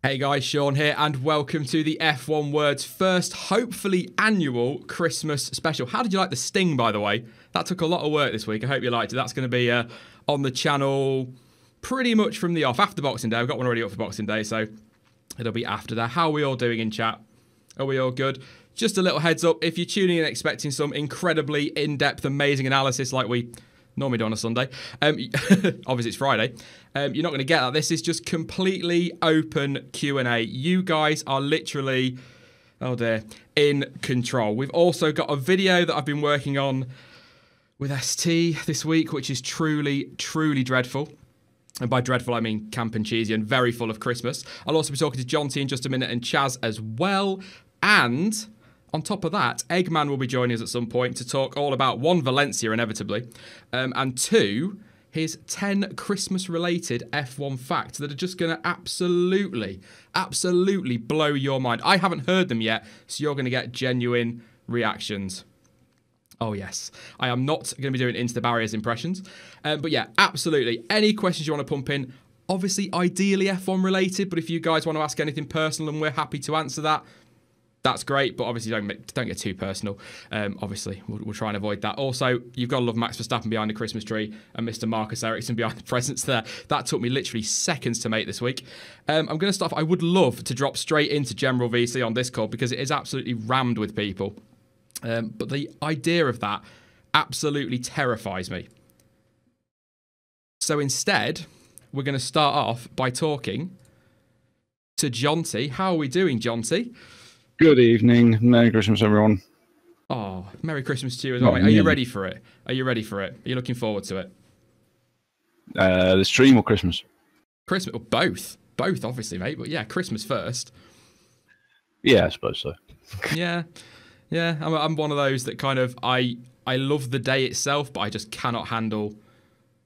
Hey guys, Sean here, and welcome to the F1 Words first, hopefully annual Christmas special. How did you like the sting, by the way? That took a lot of work this week. I hope you liked it. That's going to be on the channel pretty much from the off. After Boxing Day. I've got one already up for Boxing Day, so it'll be after that. How are we all doing in chat? Are we all good? Just a little heads up, if you're tuning in expecting some incredibly in-depth, amazing analysis like we normally do on a Sunday, obviously it's Friday, you're not going to get that. This is just completely open Q&A. You guys are literally, oh dear, in control. We've also got a video that I've been working on with ST this week, which is truly, truly dreadful. And by dreadful, I mean camp and cheesy and very full of Christmas. I'll also be talking to John T in just a minute and Chaz as well. And on top of that, Eggman will be joining us at some point to talk all about, one, Valencia, inevitably, and two, his 10 Christmas-related F1 facts that are just going to absolutely, absolutely blow your mind. I haven't heard them yet, so you're going to get genuine reactions. Oh, yes. I am not going to be doing Into the Barriers impressions. But yeah, absolutely. Any questions you want to pump in, obviously, ideally F1 related, but if you guys want to ask anything personal and we're happy to answer that, that's great, but obviously don't get too personal. Obviously, we'll try and avoid that. Also, you've got to love Max Verstappen behind the Christmas tree and Mr. Marcus Ericsson behind the presents there. That took me literally seconds to make this week. I'm going to start off. I would love to drop straight into General VC on Discord because it is absolutely rammed with people. But the idea of that absolutely terrifies me. So instead, we're going to start off by talking to John T. How are we doing, John T? Good evening. Merry Christmas, everyone. Oh, Merry Christmas to you as well, mate. Are you ready for it? Are you ready for it? Are you looking forward to it? The stream or Christmas? Christmas, or both. Both, obviously, mate. But yeah, Christmas first. Yeah, I suppose so. Yeah. I'm one of those that kind of, I love the day itself, but I just cannot handle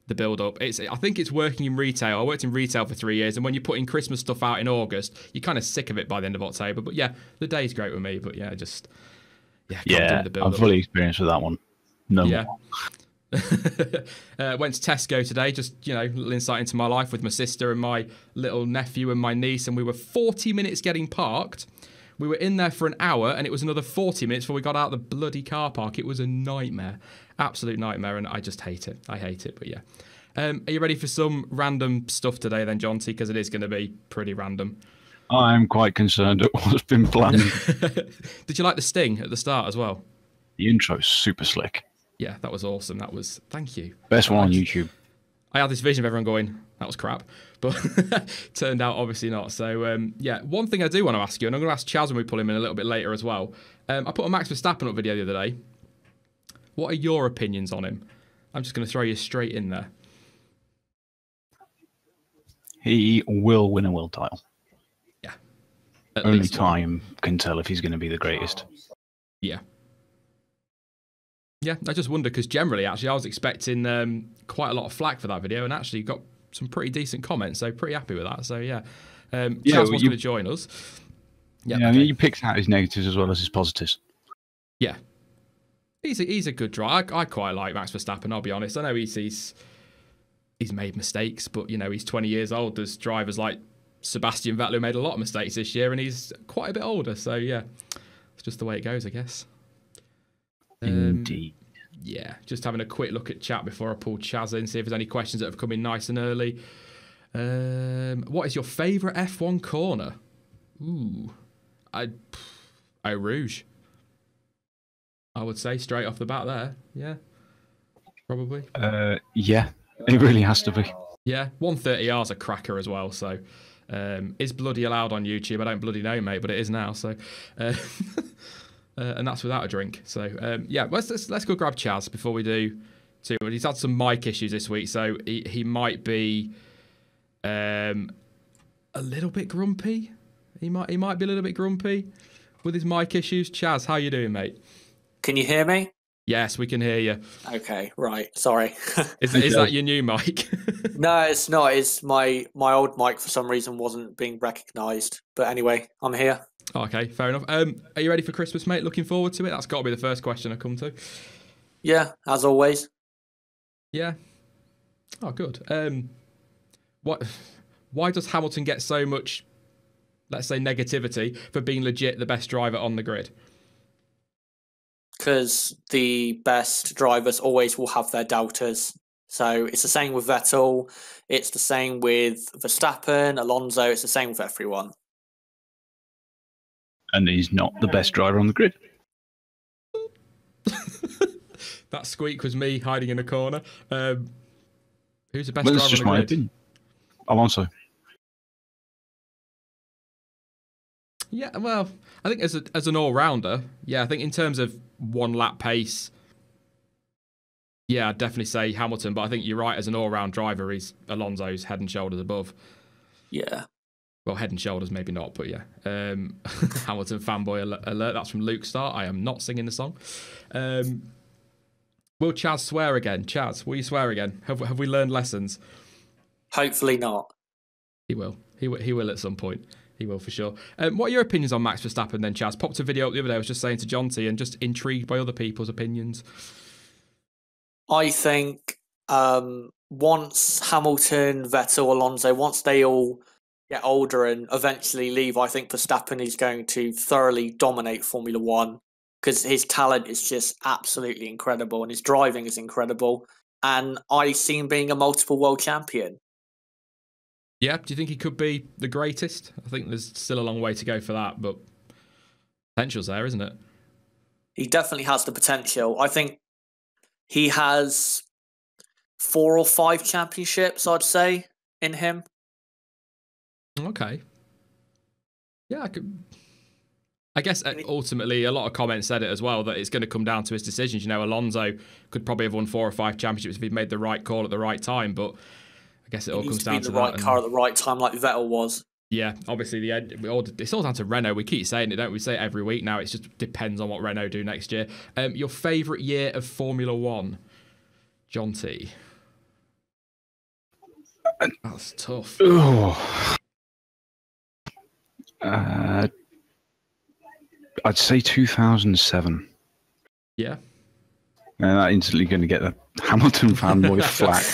the build-up. I think it's working in retail. I worked in retail for 3 years, and when you're putting Christmas stuff out in August, you're kind of sick of it by the end of October. But yeah, the day's great with me. But yeah, can't do the build-up. I'm fully experienced with that one. No more. Went to Tesco today, just, little insight into my life with my sister and my little nephew and my niece, and we were 40 minutes getting parked. We were in there for an hour, and it was another 40 minutes before we got out of the bloody car park. It was a nightmare. Absolute nightmare, and I just hate it. I hate it, but yeah. Are you ready for some random stuff today then, John T? Because it is going to be pretty random. I'm quite concerned at what's been planned. Did you like the sting at the start as well? The intro's super slick. Yeah, that was awesome. Thank you. Best one on YouTube. I had this vision of everyone going, that was crap, but turned out obviously not. So, yeah, one thing I do want to ask you, and I'm going to ask Chaz when we pull him in a little bit later as well. I put a Max Verstappen up video the other day. What are your opinions on him? I'm just going to throw you straight in there. He will win a world title. Yeah. Only time can tell if he's going to be the greatest. Yeah. Yeah, I just wonder because generally, actually, I was expecting quite a lot of flack for that video, and actually got some pretty decent comments, so pretty happy with that. So yeah, Chaz was going to join us. Yeah, okay. I mean, he picks out his negatives as well as his positives. Yeah, he's a good driver. I quite like Max Verstappen. I'll be honest. I know he's made mistakes, but he's 20 years old. There's drivers like Sebastian Vettel who made a lot of mistakes this year, and he's quite a bit older. So yeah, it's just the way it goes, I guess. Indeed. Yeah, just having a quick look at chat before I pull Chaz in, see if there's any questions that have come in nice and early. What is your favourite F1 corner? Ooh, Eau Rouge. I would say straight off the bat there. Yeah, probably. Yeah, it really has to be. Yeah, 130R is a cracker as well. So, is bloody allowed on YouTube? I don't bloody know, mate, but it is now. So. And that's without a drink. So, yeah, let's go grab Chaz before we do too much. He's had some mic issues this week, so he might be a little bit grumpy. He might be a little bit grumpy with his mic issues. Chaz, how you doing, mate? Can you hear me? Yes, we can hear you. Okay, right. Sorry. Is that your new mic? No, it's not. It's my old mic for some reason wasn't being recognised. But anyway, I'm here. Okay, fair enough. Are you ready for Christmas, mate? Looking forward to it? That's got to be the first question I come to. Yeah, as always. Yeah. Oh, good. Why does Hamilton get so much let's say, negativity for being legit the best driver on the grid? Because the best drivers always will have their doubters. So it's the same with Vettel. It's the same with Verstappen, Alonso. It's the same with everyone. And he's not the best driver on the grid. That squeak was me hiding in a corner. Who's the best driver on the grid? That's just my opinion. Alonso. Yeah, well, I think as an all-rounder, yeah, I think in terms of one-lap pace, yeah, I'd definitely say Hamilton, but I think you're right, as an all-round driver, Alonso's head and shoulders above. Yeah. Well, head and shoulders, maybe not, but yeah. Hamilton fanboy alert, that's from Luke Starr. I am not singing the song. Will Chaz swear again? Chaz, will you swear again? Have we learned lessons? Hopefully not. He will. He will at some point. He will for sure. What are your opinions on Max Verstappen then, Chaz? Popped a video up the other day. I was just saying to John T and just intrigued by other people's opinions. I think once Hamilton, Vettel, Alonso, once they all get older and eventually leave, I think Verstappen is going to thoroughly dominate Formula One because his talent is just absolutely incredible and his driving is incredible. And I see him being a multiple world champion. Yeah, do you think he could be the greatest? I think there's still a long way to go for that, but potential's there, isn't it? He definitely has the potential. I think he has 4 or 5 championships, I'd say, in him. Okay. Yeah, I guess ultimately a lot of comments said it as well, that it's going to come down to his decisions. You know, Alonso could probably have won 4 or 5 championships if he'd made the right call at the right time, but I guess it all comes down to the right car at the right time, like Vettel was. Yeah, obviously it's all down to Renault. We keep saying it, don't we? Say it every week now. It just depends on what Renault do next year. Your favourite year of Formula One, John T? That's tough. I'd say 2007. Yeah. And that instantly going to get the Hamilton fanboy flack.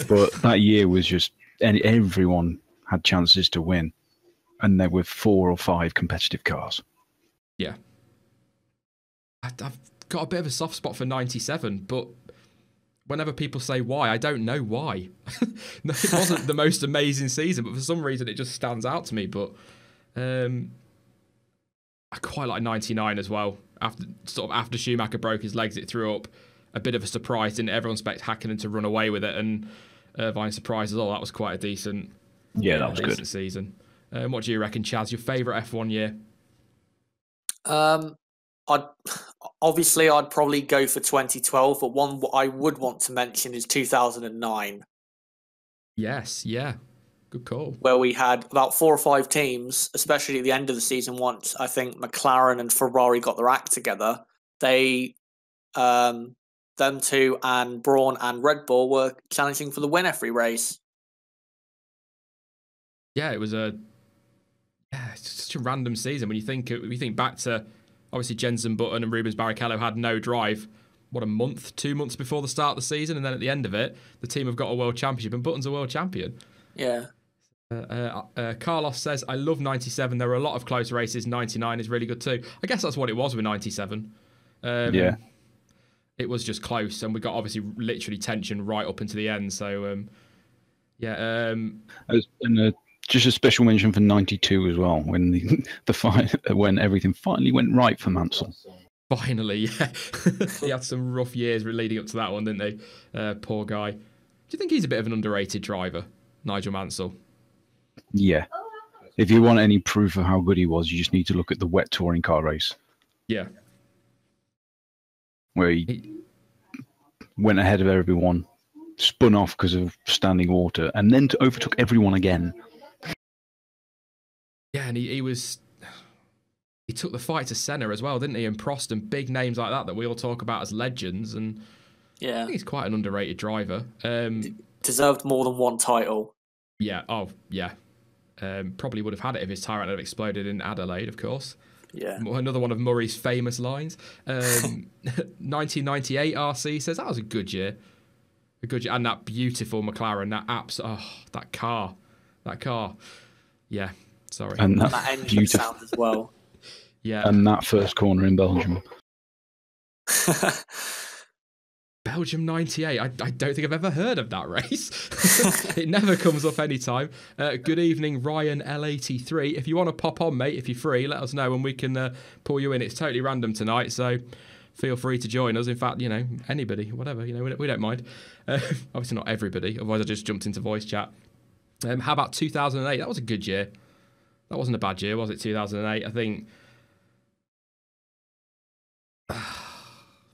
But that year was just, everyone had chances to win. And there were 4 or 5 competitive cars. Yeah. I've got a bit of a soft spot for 97, but whenever people say why, I don't know why. No, it wasn't the most amazing season, but for some reason it just stands out to me. But I quite like 99 as well. After Schumacher broke his legs, it threw up a bit of a surprise. Didn't everyone expect Hakkinen to run away with it? And Irvine surprised us all. That was quite a decent, that was good season. What do you reckon, Chaz? Your favourite F1 year? I'd probably go for 2012, but one I would want to mention is 2009. Yes, yeah. Good call. Where we had about 4 or 5 teams, especially at the end of the season, once I think McLaren and Ferrari got their act together, them two and Brawn and Red Bull were challenging for the win every race. Yeah, it was it's such a random season when you think back to obviously Jenson Button and Rubens Barrichello had no drive. What, a month, 2 months before the start of the season, and then at the end of it, the team have got a world championship, and Button's a world champion. Yeah. Carlos says, I love 97. There were a lot of close races. 99 is really good too. I guess that's what it was with 97. Yeah. It was just close, and we got obviously literally tension right up into the end. So, just a special mention for 92 as well, when when everything finally went right for Mansell. Finally, yeah. He had some rough years leading up to that one, didn't they? Poor guy. Do you think he's a bit of an underrated driver, Nigel Mansell? Yeah. If you want any proof of how good he was, you just need to look at the wet touring car race. Yeah. Where he went ahead of everyone, spun off because of standing water, and then overtook everyone again. Yeah, and he took the fight to Senna as well, didn't he? And Prost and big names like that we all talk about as legends. And yeah, I think he's quite an underrated driver. Deserved more than 1 title. Yeah. Oh, yeah. Probably would have had it if his Tyrant had exploded in Adelaide, of course. Yeah. Another one of Murray's famous lines. 1998 RC says that was a good year. A good year. And that beautiful McLaren, that car. Yeah. Sorry. And that that engine beautiful, sound as well. Yeah. and that first corner in Belgium. Belgium 98. I don't think I've ever heard of that race. It never comes up anytime. Good evening, Ryan L83. If you want to pop on, mate, if you're free, let us know and we can pull you in. It's totally random tonight, so feel free to join us. In fact, you know, anybody, whatever, you know, we don't mind. Obviously not everybody, otherwise I just jumped into voice chat. How about 2008? That was a good year. That wasn't a bad year, was it, 2008? I think...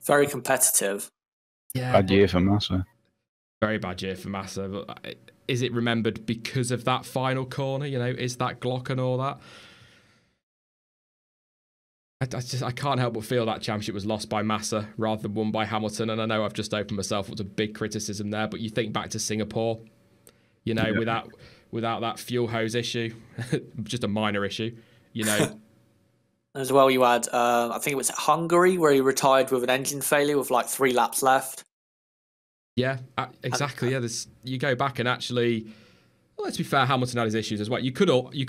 Very competitive. Yeah, Bad year for Massa. very bad year for Massa. But is it remembered because of that final corner? You know, is that Glock and all that? I can't help but feel that championship was lost by Massa rather than won by Hamilton. And I know I've just opened myself up to big criticism there, but you think back to Singapore, you know, without that fuel hose issue, just a minor issue, you know. As well, you had, I think it was Hungary, where he retired with an engine failure with like 3 laps left. Yeah, exactly. Yeah, you go back and actually, well, let's be fair, Hamilton had his issues as well. You could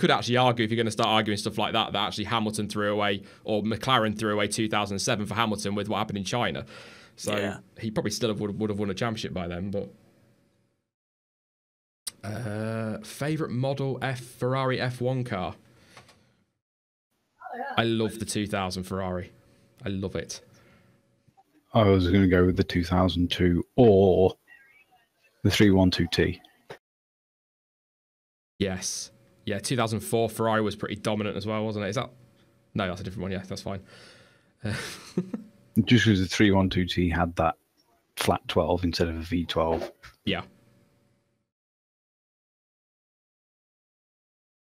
actually argue, if you're going to start arguing stuff like that, that actually Hamilton threw away, or McLaren threw away 2007 for Hamilton with what happened in China. So yeah, he probably still would have won a championship by then. But favorite model Ferrari F1 car. I love the 2000 Ferrari. I love it. I was going to go with the 2002 or the 312T. Yes. Yeah, 2004 Ferrari was pretty dominant as well, wasn't it? Is that... No, that's a different one. Yeah, that's fine. Just because the 312T had that flat 12 instead of a V12. Yeah.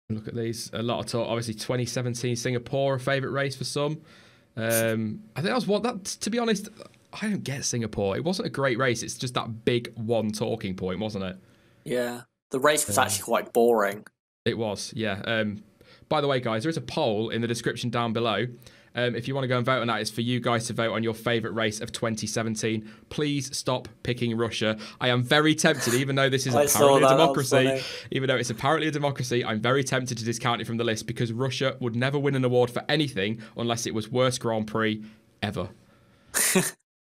Look at these. A lot of talk. Obviously, 2017 Singapore, a favourite race for some. I think that was to be honest, I don't get Singapore. It wasn't a great race. It's just that big one talking point, wasn't it? Yeah. The race was actually quite boring. It was, yeah. By the way, guys, there is a poll in the description down below. If you want to go and vote on that, it's for you guys to vote on your favourite race of 2017. Please stop picking Russia. I am very tempted, even though this is apparently a democracy, even though it's apparently a democracy, I'm very tempted to discount it from the list because Russia would never win an award for anything unless it was worst Grand Prix ever.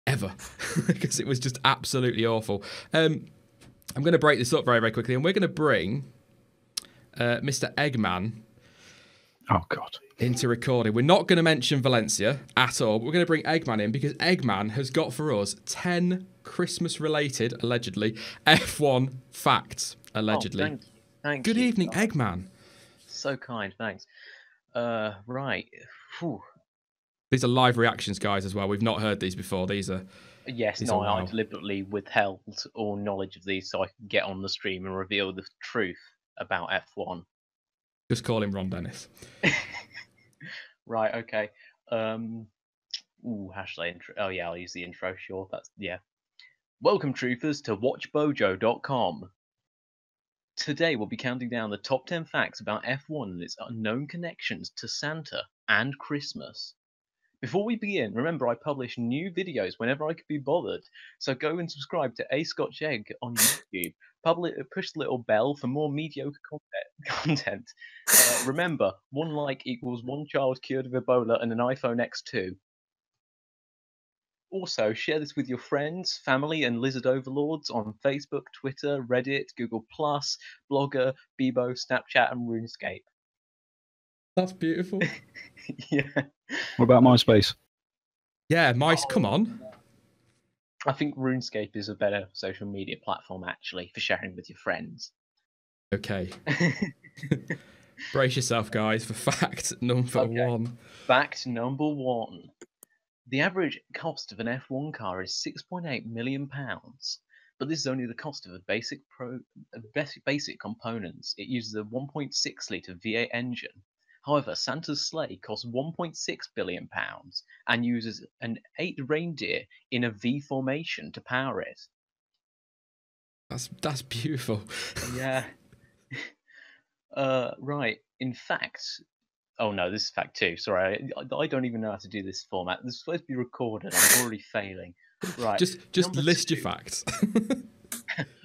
Ever. Because it was just absolutely awful. I'm going to break this up very, very quickly, and we're going to bring Mr. Eggman. Oh, God. Into recording. We're not going to mention Valencia at all, but we're going to bring Eggman in because Eggman has got for us 10 Christmas-related, allegedly, F1 facts, allegedly. Oh, thank Good you. evening, Eggman. So kind, thanks. Right. Whew. These are live reactions, guys, as well. We've not heard these before. These are... Yes, these no, are I wild. deliberately withheld all knowledge of these so I could get on the stream and reveal the truth about F1. Just call him Ron Dennis. Right, okay. How should I intro? Oh, yeah, I'll use the intro, sure. Yeah. Welcome, troopers, to WatchBojo.com. Today, we'll be counting down the top 10 facts about F1 and its unknown connections to Santa and Christmas. Before we begin, remember I publish new videos whenever I can be bothered, so go and subscribe to A Scotch Egg on YouTube. Push the little bell for more mediocre content. Remember, 1 like equals 1 child cured of Ebola and an iPhone X2. Also, share this with your friends, family, and lizard overlords on Facebook, Twitter, Reddit, Google+, Blogger, Bebo, Snapchat, and RuneScape. That's beautiful. Yeah. What about MySpace? Yeah, mice, come on. I think RuneScape is a better social media platform, actually, for sharing with your friends. Okay. Brace yourself, guys, for fact number 1. Fact number 1. The average cost of an F1 car is £6.8 million, but this is only the cost of a basic components. It uses a 1.6-litre V8 engine. However, Santa's sleigh costs £1.6 billion and uses an 8 reindeer in a V formation to power it. That's beautiful. Yeah. Right. In fact, oh no, this is fact 2. Sorry, I don't even know how to do this format. This is supposed to be recorded. I'm already failing. Right. Just list your facts.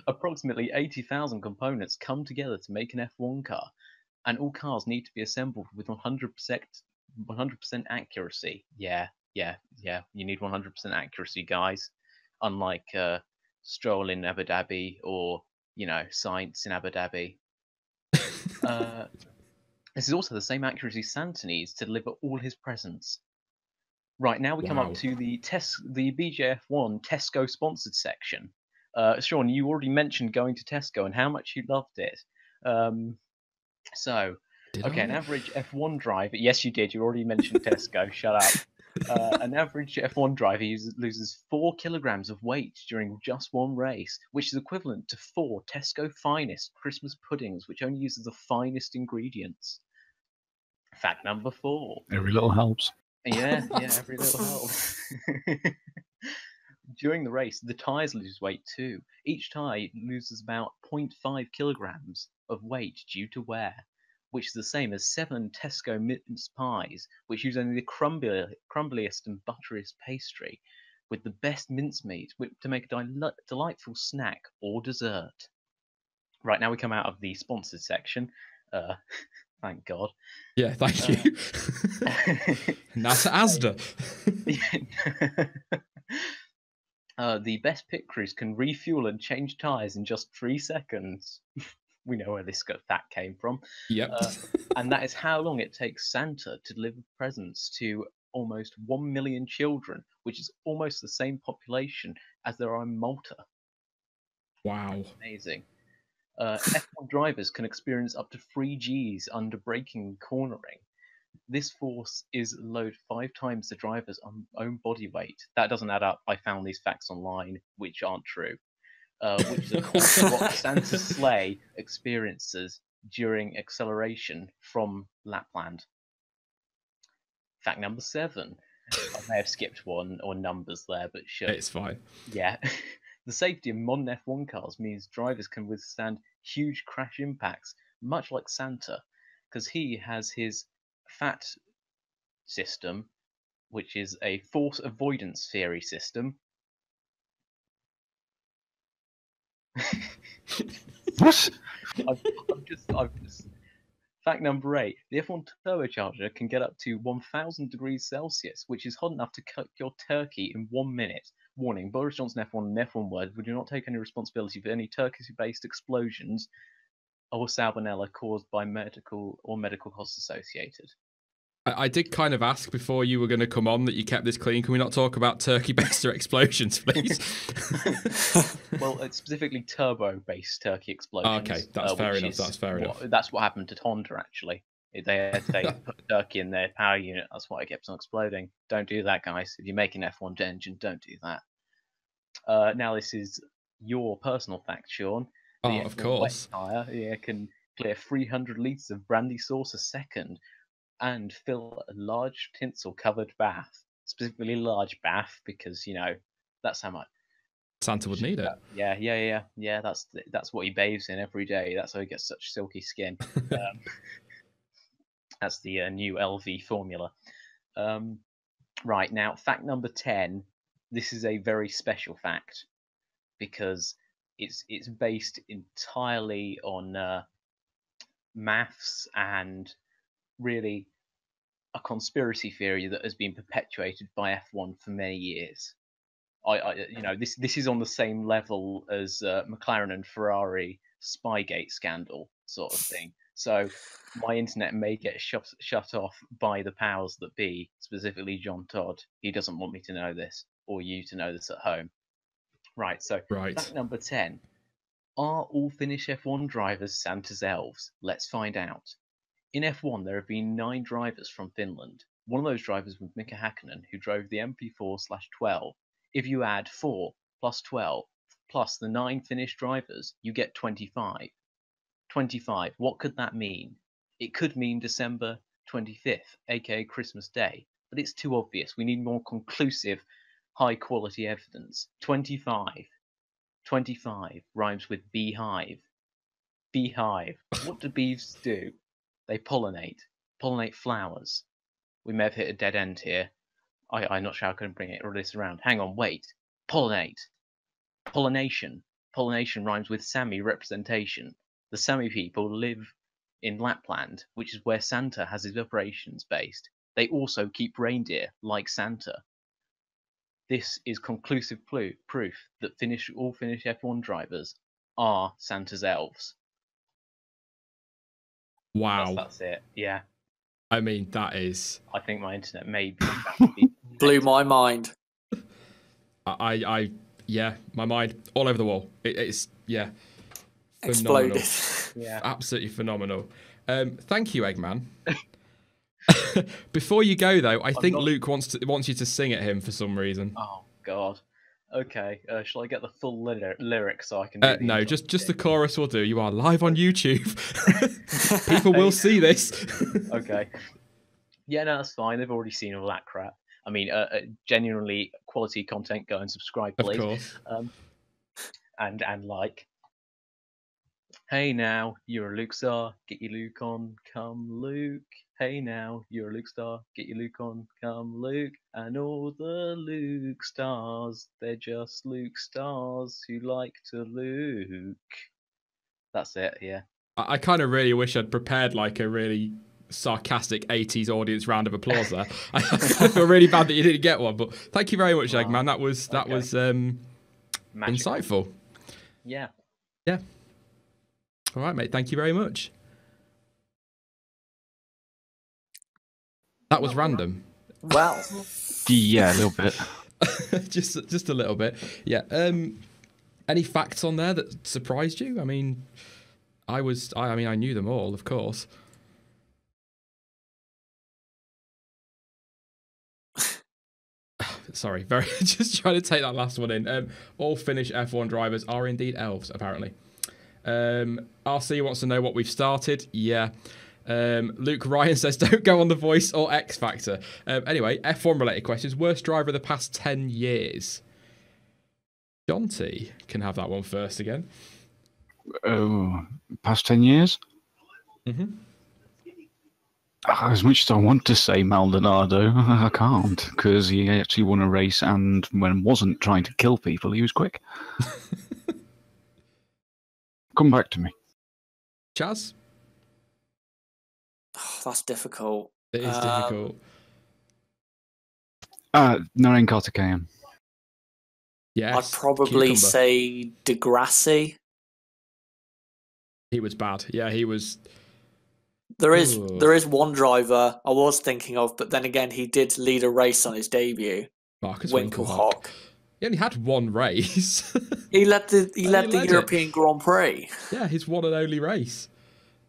Approximately 80,000 components come together to make an F1 car. and all cars need to be assembled with 100% accuracy. Yeah. You need 100% accuracy, guys. Unlike Stroll in Abu Dhabi or Sainz in Abu Dhabi. This is also the same accuracy Santa needs to deliver all his presents. Right, now we come up to the BJF1 Tesco sponsored section. Sean, you already mentioned going to Tesco and how much you loved it. An average F1 driver. Yes, you did. You already mentioned Tesco. Shut up. An average F1 driver loses 4 kilograms of weight during just one race, which is equivalent to 4 Tesco Finest Christmas puddings, which only uses the finest ingredients. Fact number 4. Every little helps. Yeah, every little helps. During the race, the tyres lose weight too. Each tyre loses about 0.5 kilograms of weight due to wear, which is the same as 7 Tesco mince pies, which use only the crumbliest and butteriest pastry, with the best mincemeat to make a delightful snack or dessert. Right, now we come out of the sponsored section. Thank God. Yeah, thank you. Now to Asda. The best pit crews can refuel and change tyres in just 3 seconds. We know where this fact came from. Yep. And that is how long it takes Santa to deliver presents to almost 1 million children, which is almost the same population as there are in Malta. Wow. Amazing. F1 drivers can experience up to 3 Gs under braking and cornering. This force is load 5 times the driver's own body weight. That doesn't add up. I found these facts online, which aren't true. Which is a quarter of what Santa's sleigh experiences during acceleration from Lapland. Fact number 7. I may have skipped one or numbers there, but sure. It's fine. Yeah. The safety of modern F1 cars means drivers can withstand huge crash impacts, much like Santa, because he has his FAT system, which is a force avoidance theory system. What? I've just. Fact number 8. The F1 turbocharger can get up to 1,000 degrees Celsius, which is hot enough to cook your turkey in 1 minute. Warning, Boris Johnson F1 and F1 Word do not take any responsibility for any turkey-based explosions or salmonella caused by medical costs associated. I did kind of ask before you were going to come on that you kept this clean. Can we not talk about turkey-based explosions, please? Well, it's specifically turbo-based turkey explosions. Okay, that's fair enough. That's fair enough. That's what happened to Honda, actually. They put turkey in their power unit. That's why it kept on exploding. Don't do that, guys. If you're making an F1 engine, don't do that. Now, this is your personal fact, Sean. Oh, of course. Wet tire, can clear 300 litres of brandy sauce a second and fill a large tinsel-covered bath. Specifically large bath because, that's how much Santa would need it. Yeah. That's what he bathes in every day. That's how he gets such silky skin. That's the new LV formula. Right, now, fact number 10. This is a very special fact because it's based entirely on maths and really a conspiracy theory that has been perpetuated by F1 for many years. This is on the same level as McLaren and Ferrari Spygate scandal sort of thing. So my internet may get shut off by the powers that be, specifically John Todd. He doesn't want me to know this, or you to know this at home. Right, so fact number 10. Are all Finnish F1 drivers Santa's elves? Let's find out. In F1, there have been 9 drivers from Finland. One of those drivers was Mika Hakkinen, who drove the MP4/12. If you add 4 plus 12 plus the 9 Finnish drivers, you get 25. 25, what could that mean? It could mean December 25th, aka Christmas Day, but it's too obvious. We need more conclusive, high-quality evidence. 25. 25 rhymes with beehive. Beehive. What do bees do? They pollinate flowers. We may have hit a dead end here. I'm not sure how I can bring this around. Hang on, wait. Pollinate. Pollination. Pollination rhymes with Sami representation. The Sami people live in Lapland, which is where Santa has his operations based, they also keep reindeer like Santa. This is conclusive proof that all Finnish F1 drivers are Santa's elves. Wow. That's it. Yeah. I mean, that is. I think my internet may be Blew my mind. Yeah, my mind all over the wall. It's phenomenal. Exploded. Yeah. Absolutely phenomenal. Thank you, Eggman. Before you go, though, I think Luke wants you to sing at him for some reason. Oh God. Okay. Shall I get the full lyrics so I can? Do No, just the chorus will do. You are live on YouTube. People will see this. Okay. Yeah, no, that's fine. They've already seen all that crap. I mean, genuinely quality content. Go and subscribe, please. Of course. And like. Hey now, you're a Luke star. Get your Luke on, come Luke. Hey now, you're a Luke star. Get your Luke on, come Luke. And all the Luke stars, they're just Luke stars who like to Luke. That's it. Yeah. I kind of really wish I'd prepared like a really sarcastic 80s audience round of applause there. I feel really bad that you didn't get one, but thank you very much, Eggman. That was insightful. Yeah. Yeah. All right, mate. Thank you very much. That was random. Well. Yeah, a little bit. just a little bit. Yeah. Any facts on there that surprised you? I mean, I knew them all, of course. Sorry, just trying to take that last one in. All Finnish F1 drivers are indeed elves, apparently. RC wants to know what we've started. Yeah. Luke Ryan says don't go on The Voice or X Factor. Anyway, F1 related questions. Worst driver of the past 10 years. Jonty can have that one first again. Oh, past 10 years? Mm-hmm. As much as I want to say Maldonado, I can't, because he actually won a race and when wasn't trying to kill people, he was quick. Come back to me. Chaz? Oh, that's difficult. It is difficult. Naren Kartikeyan. Yes. I'd probably say Degrassi. He was bad. Yeah, he was. There is one driver I was thinking of, but then again, he did lead a race on his debut. Marcus Winkelhock. He only had one race. He led the European Grand Prix. Yeah, his one and only race.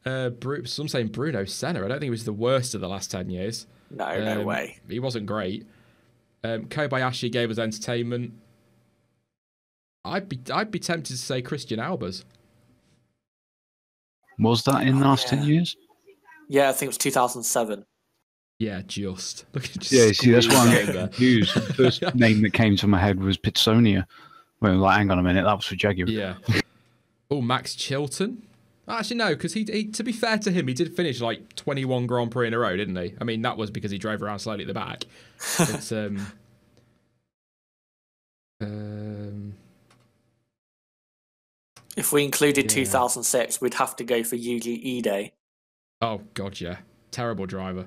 Some saying Bruno Senna. I don't think he was the worst of the last 10 years. No way. He wasn't great. Kobayashi gave us entertainment. I'd be tempted to say Christian Albers. Was that in the last 10 years? Yeah, I think it was 2007. Yeah, just. Yeah, see, that's why I'm getting confused. The first name that came to my head was Pitsonia. Well, like, hang on a minute, that was for Jaguar. Yeah. Oh, Max Chilton? Actually, no, because he, to be fair to him, he did finish like 21 Grand Prix in a row, didn't he? I mean, that was because he drove around slowly at the back. It's, if we included 2006, we'd have to go for Yuji Ide. Oh, God, yeah. Terrible driver.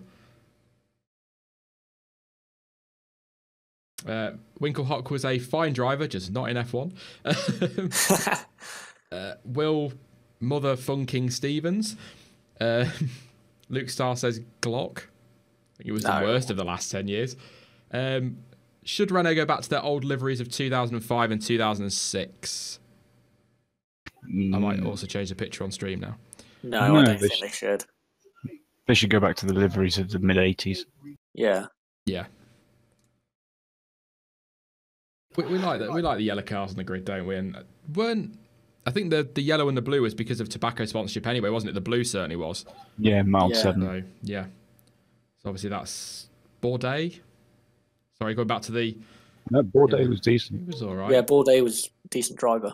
Winkelhock was a fine driver, just not in F1. Will Mother Funking Stevens. Luke Starr says Glock. I think it was the worst of the last 10 years. Should Renault go back to their old liveries of 2005 and 2006? I might also change the picture on stream now. No, I don't think they should. They should go back to the liveries of the mid-80s. Yeah. Yeah. We like that. We like the yellow cars on the grid, don't we? And I think the yellow and the blue was because of tobacco sponsorship anyway, wasn't it? The blue certainly was. Yeah, mild 7. So, yeah. So obviously that's Bourdais. Sorry, going back to the... No, Bourdais was decent. He was all right. Yeah, Bourdais was a decent driver.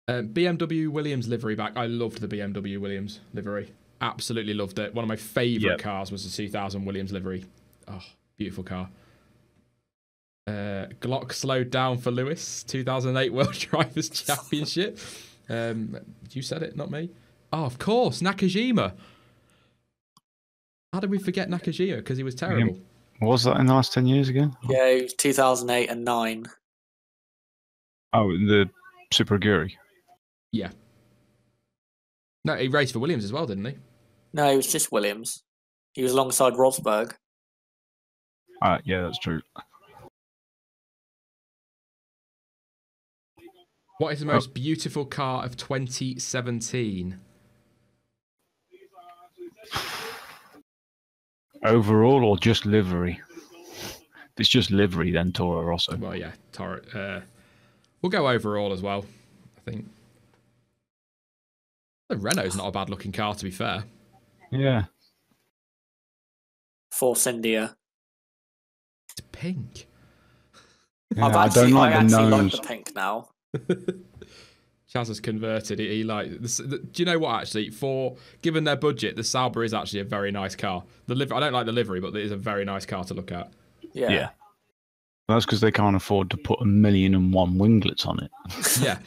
BMW Williams livery back. I loved the BMW Williams livery. Absolutely loved it. One of my favourite cars was the 2000 Williams livery. Oh, beautiful car. Glock slowed down for Lewis. 2008 World Drivers' Championship. You said it, not me. Oh, of course, Nakajima. How did we forget Nakajima? Because he was terrible. What was that in the last 10 years again? Yeah, it was 2008 and 9. Oh, the Super Aguri. Yeah. No, he raced for Williams as well, didn't he? No, it was just Williams. He was alongside Rosberg. Yeah, that's true. What is the most beautiful car of 2017? Overall or just livery? If it's just livery, then Toro Rosso. Well, yeah, we'll go overall as well, I think. The Renault's not a bad looking car, to be fair. Yeah. Force India. It's pink. Yeah, I don't like the actually nose. like the pink now. Chaz has converted. He like. Do you know what? Actually, given their budget, the Sauber is actually a very nice car. I don't like the livery, but it is a very nice car to look at. Yeah. That's because they can't afford to put 1,000,001 winglets on it. Yeah,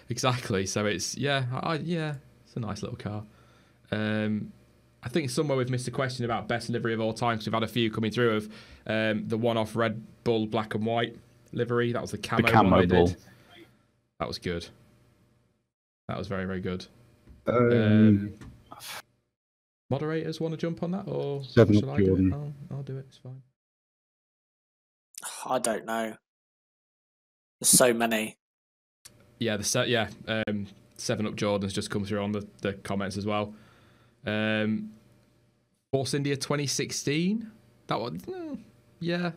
exactly. So it's it's a nice little car. I think somewhere we've missed a question about best livery of all time, because we've had a few coming through of the one-off Red Bull black and white livery. That was the camo one they Bull. did. That was good. That was very, very good. Moderators want to jump on that, or shall I do it? I'll do it. It's fine. I don't know. There's so many. Yeah, 7 Up Jordan's just come through on the comments as well. Force India 2016. That one, yeah,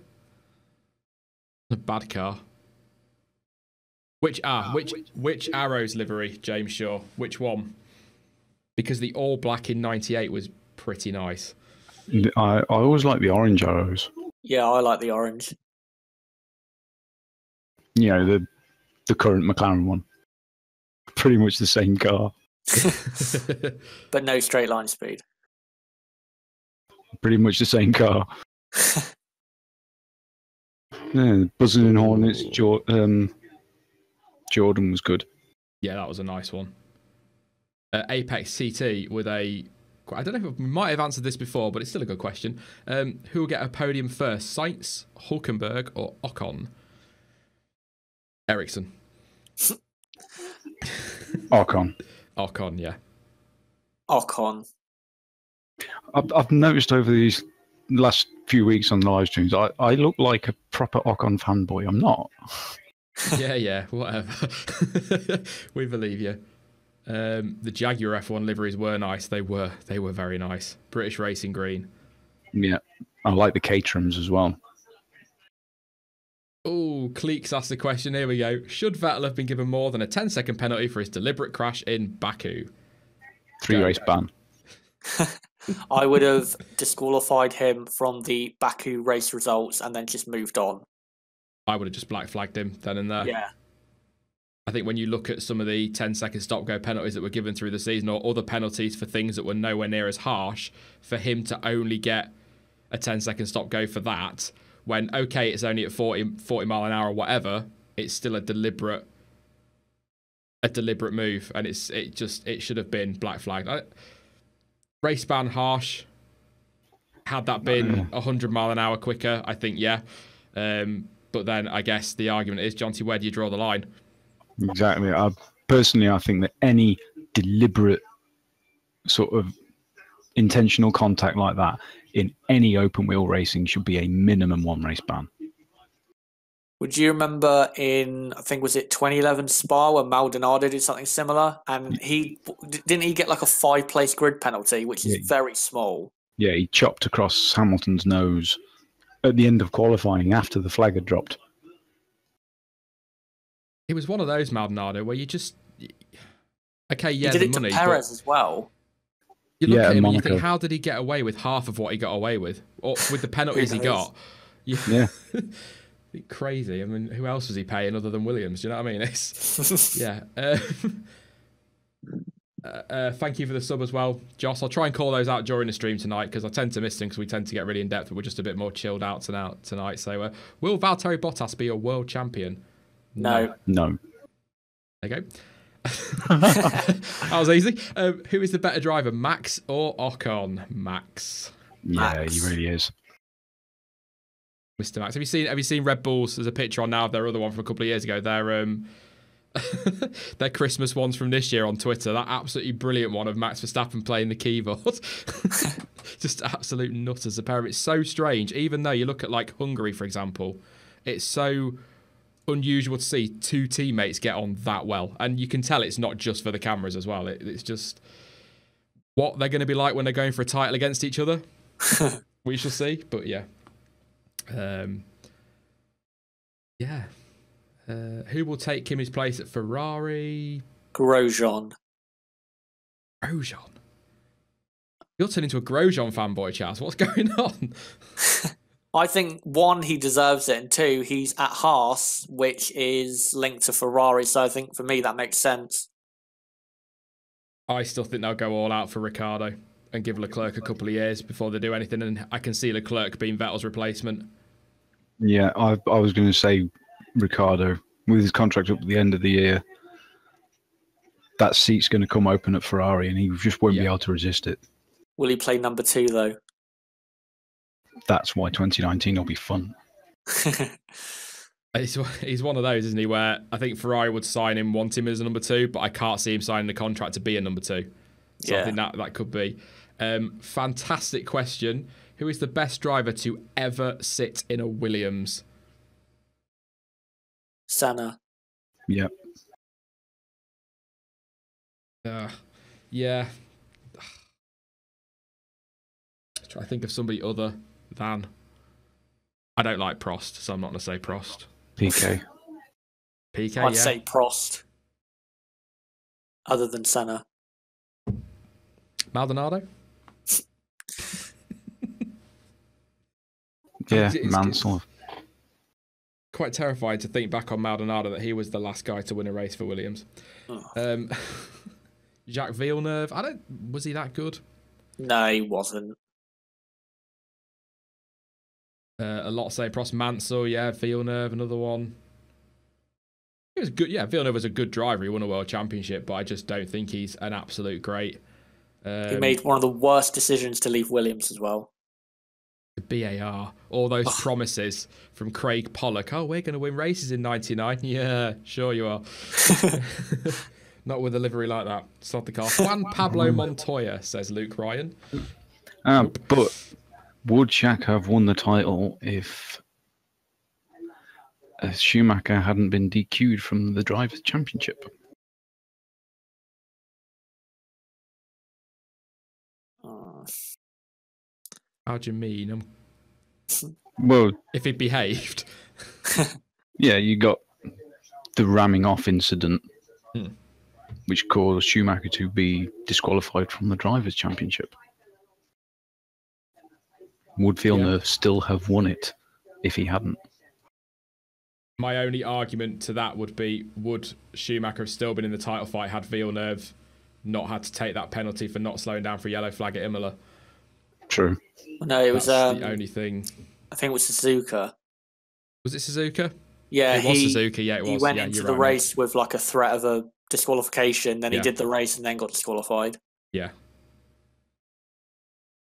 a bad car. Which Arrows livery, James Shaw? Which one? Because the all black in '98 was pretty nice. I always like the orange arrows. Yeah, I like the orange. You know, the current McLaren one. Pretty much the same car. But no straight line speed. Pretty much the same car. Yeah, Buzzing and Hornets, Jordan was good. Yeah, that was a nice one. Apex CT with I don't know if we might have answered this before, but it's still a good question. Who will get a podium first, Sainz, Hulkenberg, or Ocon? Ericsson. Ocon. Ocon, yeah. Ocon. I've noticed over these last few weeks on the live streams, I look like a proper Ocon fanboy. I'm not. Yeah, whatever. We believe you. The Jaguar F1 liveries were nice. They were very nice. British Racing Green. Yeah, I like the Caterhams as well. Oh, Cleeks asked the question. Here we go. Should Vettel have been given more than a 10-second penalty for his deliberate crash in Baku? 3-race ban. I would have disqualified him from the Baku race results and then just moved on. I would have just black flagged him then and there. Yeah. I think when you look at some of the 10-second stop-go penalties that were given through the season, or other penalties for things that were nowhere near as harsh, for him to only get a 10-second stop-go for that, when, okay, it's only at 40 mile an hour or whatever, it's still a deliberate move, and it should have been black flagged. Race ban harsh. Had that been 100 mile an hour quicker, I think, yeah. But then I guess the argument is, Jonty, where do you draw the line? Exactly. I think that any deliberate sort of intentional contact like that in any open wheel racing should be a minimum 1 race ban. Would you remember in, I think, was it 2011 Spa when Maldonado did something similar? And didn't he get like a 5-place grid penalty, which is very small? Yeah, he chopped across Hamilton's nose at the end of qualifying after the flag had dropped. It was one of those, Maldonado, where you just... Okay, yeah, he did the it money, to Perez as well. You look at him and you think, how did he get away with half of what he got away with? Or with the penalties he got? Yeah. Crazy. I mean, who else was he paying other than Williams? Do you know what I mean? It's, yeah. Thank you for the sub as well, Joss. I'll try and call those out during the stream tonight, because I tend to miss them because we tend to get really in depth, but we're just a bit more chilled out tonight. So, will Valtteri Bottas be a world champion? No. No. There you That was easy. Who is the better driver, Max or Ocon? Max. Yeah, he really is. Mr. Max. Have you seen Red Bulls? There's a picture on now of their other one from a couple of years ago. Their Christmas ones from this year on Twitter. That absolutely brilliant one of Max Verstappen playing the keyboard. Just absolute nutters. The pair of it's so strange. Even though you look at like Hungary, for example, it's so unusual to see two teammates get on that well, and you can tell it's not just for the cameras as well. It's just what they're going to be like when they're going for a title against each other. We shall see. But yeah, who will take Kimi's place at Ferrari? Grosjean. Grosjean. You're turning into a Grosjean fanboy, Chaz. What's going on? I think, one, he deserves it, and two, he's at Haas, which is linked to Ferrari, so I think for me that makes sense. I still think they'll go all out for Ricciardo and give Leclerc a couple of years before they do anything, and I can see Leclerc being Vettel's replacement. Yeah, I was going to say Ricciardo. With his contract up at the end of the year, that seat's going to come open at Ferrari, and he just won't be able to resist it. Will he play number 2, though? That's why 2019 will be fun. He's one of those, isn't he, where I think Ferrari would sign him, want him as a number 2, but I can't see him signing the contract to be a number 2. So I think that could be. Fantastic question. Who is the best driver to ever sit in a Williams? Senna. Yep. Yeah. Try to think of somebody other than. I don't like Prost, so I'm not going to say Prost. PK. I'd say Prost. Other than Senna. Maldonado? Yeah, Mansell. Quite terrifying to think back on Maldonado that he was the last guy to win a race for Williams. Oh. Jacques Villeneuve, was he that good? No, he wasn't. A lot say Prost. Mansell, Villeneuve, another one. He was good. Yeah, Villeneuve was a good driver. He won a world championship, but I just don't think he's an absolute great. He made one of the worst decisions to leave Williams as well. The BAR, all those promises from Craig Pollock. Oh, we're going to win races in '99. Yeah, sure you are. Not with a livery like that. Sod the car. Juan Pablo Montoya, says Luke Ryan. But would Shaq have won the title if Schumacher hadn't been DQ'd from the Drivers' Championship? How do you mean? Well, if he behaved. Yeah, you got the ramming off incident, which caused Schumacher to be disqualified from the Drivers' Championship. Would Villeneuve still have won it if he hadn't? My only argument to that would be, would Schumacher have still been in the title fight had Villeneuve not had to take that penalty for not slowing down for a yellow flag at Imola? True. No, it was the only thing. I think it was Suzuka. Was it Suzuka? Yeah, it was Suzuka. Yeah, it was. He went into the race with like a threat of a disqualification. Then he did the race and then got disqualified. Yeah.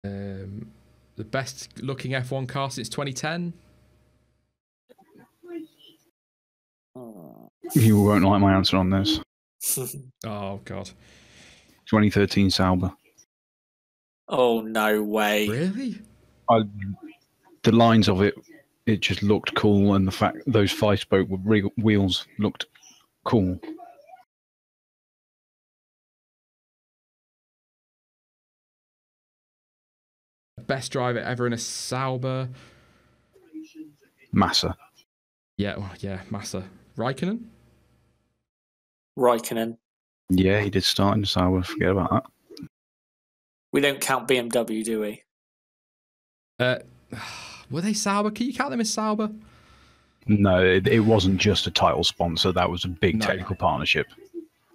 The best looking F1 car since 2010. You won't like my answer on this. Oh God. 2013 Sauber. Oh no way! Really? The lines of it just looked cool, and the fact those 5-spoke wheels looked cool. Best driver ever in a Sauber. Massa. Yeah, Massa. Raikkonen. Yeah, he did start in Sauber. Forget about that. We don't count BMW, do we? Were they Sauber? Can you count them as Sauber? No, it wasn't just a title sponsor. That was a big technical partnership.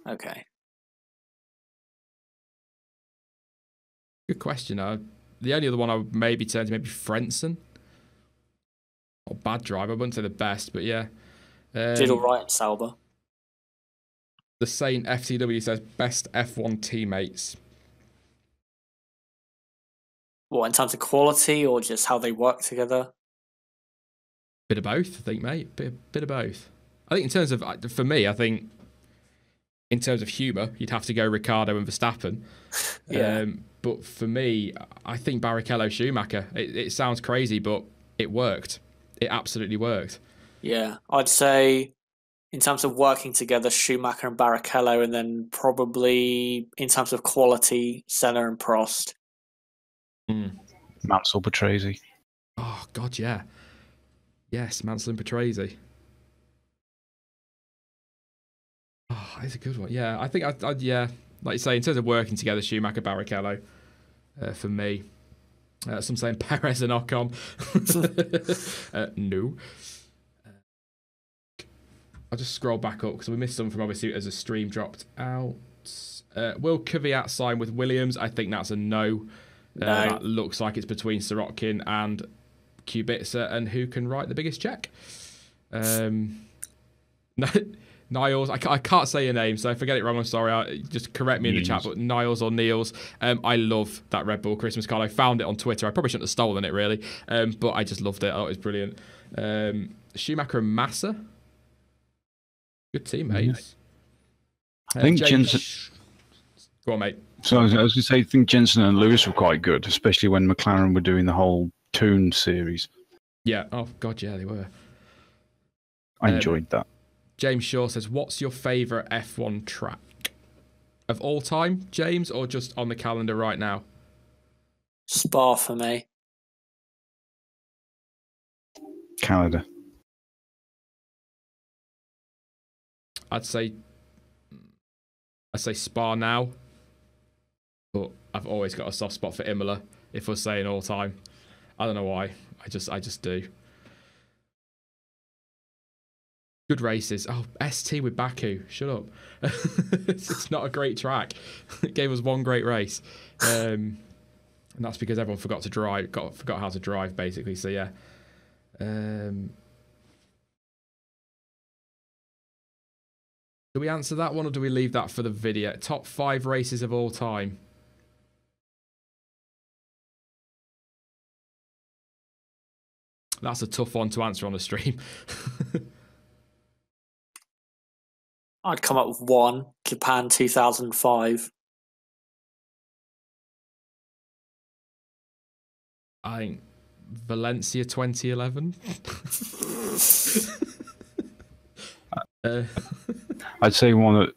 Okay. Good question. The only other one I would maybe turn to maybe Frentzen. Not a bad driver. I wouldn't say the best, but yeah. Did all right in Sauber. The Saint FTW says best F1 teammates. What, in terms of quality or just how they work together? Bit of both, I think, mate. Bit of both. I think in terms of, for me, I think in terms of humour, you'd have to go Ricciardo and Verstappen. Yeah. But for me, I think Barrichello Schumacher. It sounds crazy, but it worked. It absolutely worked. Yeah, I'd say in terms of working together, Schumacher and Barrichello, and then probably in terms of quality, Senna and Prost. Mansell Patrese. Oh, God, yeah. Yes, Mansell and Patrese. Oh, that's a good one. Yeah, I think I'd yeah, like you say, in terms of working together, Schumacher, Barrichello, for me. Some saying Perez and Ocon. No. I'll just scroll back up because we missed some from obviously as a stream dropped out. Will Kvyat sign with Williams? I think that's a no. No. That looks like it's between Sorokin and Kubica, and who can write the biggest check. Niles, I can't say your name, so if I get it wrong, I'm sorry. Just correct me in the chat, but Niles or Niels. I love that Red Bull Christmas card. I found it on Twitter. I probably shouldn't have stolen it, really, but I just loved it. Oh, it was brilliant. Schumacher and Massa. Good teammates. I think Jensen... Go on, mate. So I was going to say, I think Jensen and Lewis were quite good, especially when McLaren were doing the whole Toon series. Yeah. Oh, God, yeah, they were. I enjoyed that. James Shaw says, what's your favourite F1 track? Of all time, James, or just on the calendar right now? Spa for me. Canada. I'd say Spa now, but I've always got a soft spot for Imola. If we're saying all time, I don't know why. I just do. Good races. Oh, ST with Baku. Shut up. It's not a great track. It gave us one great race, and that's because everyone forgot to drive. Forgot how to drive, basically. So yeah. Do we answer that one or do we leave that for the video? Top 5 races of all time. That's a tough one to answer on a stream. I'd come up with one. Japan 2005. I think Valencia 2011. I'd say one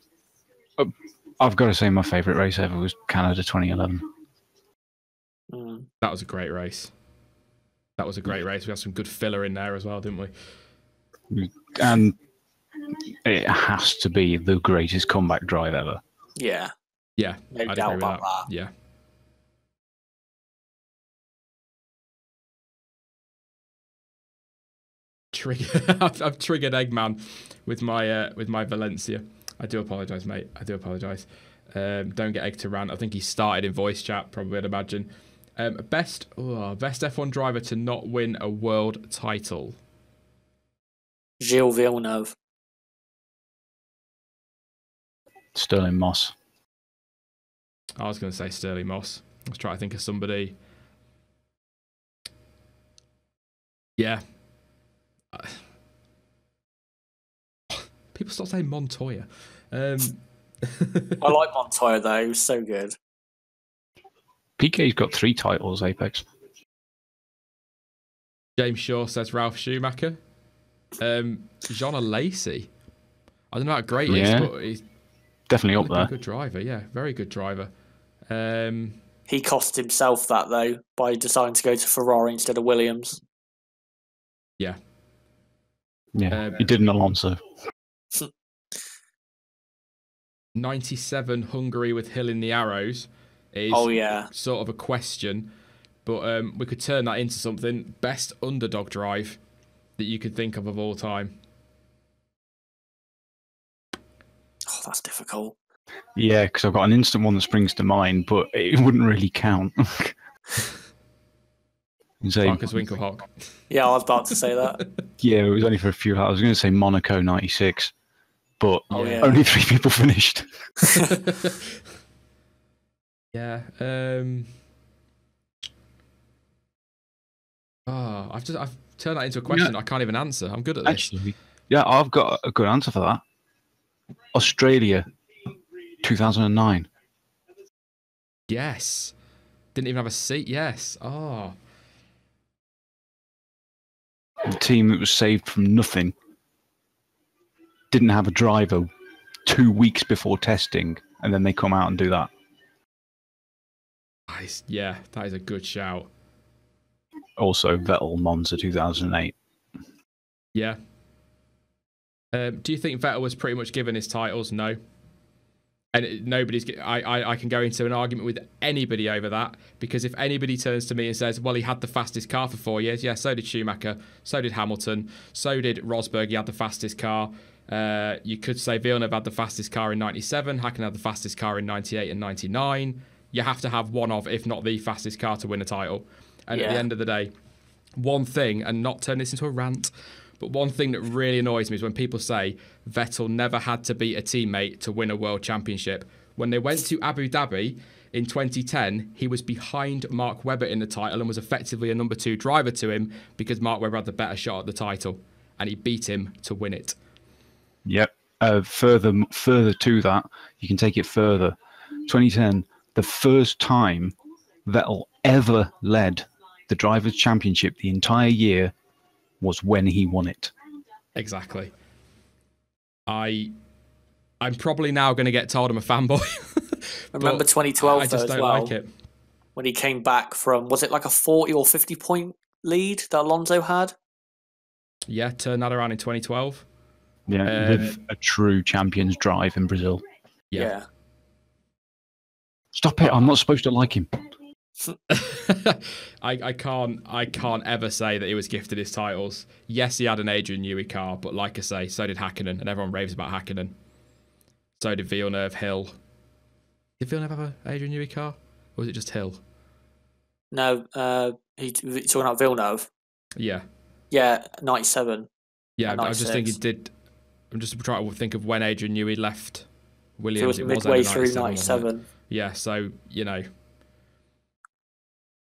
that I've got to say my favourite race ever was Canada 2011. That was a great race. That was a great race. We had some good filler in there as well, didn't we? And it has to be the greatest comeback drive ever. Yeah. Yeah, No I'd doubt agree with about that. Yeah. I've triggered Eggman with my Valencia. I do apologise, mate. I do apologise. Don't get Egg to rant. I think he started in voice chat, probably, I'd imagine. Best F1 driver to not win a world title. Gilles Villeneuve. Sterling Moss. I was going to say Sterling Moss. I was trying to think of somebody. Yeah. People stop saying Montoya. I like Montoya though. He was so good. PK's got 3 titles, Apex. James Shaw says Ralph Schumacher. Jean Lacey. I don't know how great he is, but he's definitely up there. Good driver, yeah, very good driver. He cost himself that though by deciding to go to Ferrari instead of Williams. Yeah. Yeah, he did an Alonso. 97 Hungary with Hill in the Arrows is sort of a question, but we could turn that into something. Best underdog drive that you could think of all time. Oh, that's difficult. Yeah, because I've got an instant one that springs to mind, but it wouldn't really count. Marcus Winkelhock. Yeah, I was about to say that. Yeah, it was only for a few. I was going to say Monaco '96. but yeah. only 3 people finished. Yeah. I've turned that into a question I can't even answer. I'm good at this. Actually, yeah, I've got a good answer for that. Australia, 2009. Yes. Didn't even have a seat. Yes. Oh. The team that was saved from nothing didn't have a driver 2 weeks before testing, and then they come out and do that. Nice. Yeah, that is a good shout. Also, Vettel Monza 2008. Yeah. Do you think Vettel was pretty much given his titles? No. And I can go into an argument with anybody over that, because if anybody turns to me and says, well, he had the fastest car for 4 years, yeah, so did Schumacher, so did Hamilton, so did Rosberg, he had the fastest car. You could say Villeneuve had the fastest car in 97, Hakkinen had the fastest car in 98 and 99. You have to have one of, if not the fastest car to win a title. And at the end of the day, one thing, and not turn this into a rant, but one thing that really annoys me is when people say Vettel never had to beat a teammate to win a world championship. When they went to Abu Dhabi in 2010, he was behind Mark Webber in the title and was effectively a number 2 driver to him because Mark Webber had the better shot at the title and he beat him to win it. Yep. Further to that, you can take it further. 2010, the first time Vettel ever led the Drivers' Championship the entire year was when he won it. Exactly. I'm probably now going to get told I'm a fanboy. Remember 2012 I just though, don't as well, like it. when he came back from, was it like a 40 or 50 point lead that Alonso had? Yeah, turned that around in 2012. Yeah, with a true champion's drive in Brazil. Yeah. Stop it! I'm not supposed to like him. I can't ever say that he was gifted his titles. Yes, he had an Adrian Newey car, but like I say, so did Hakkinen, and everyone raves about Hakkinen. So did Villeneuve, Hill. Did Villeneuve have an Adrian Newey car, or was it just Hill? No, he's talking about Villeneuve. Yeah. Yeah, 97. Yeah, I was just thinking, I'm just trying to think of when Adrian Newey left Williams. So it was midway through 97. Yeah, so, you know,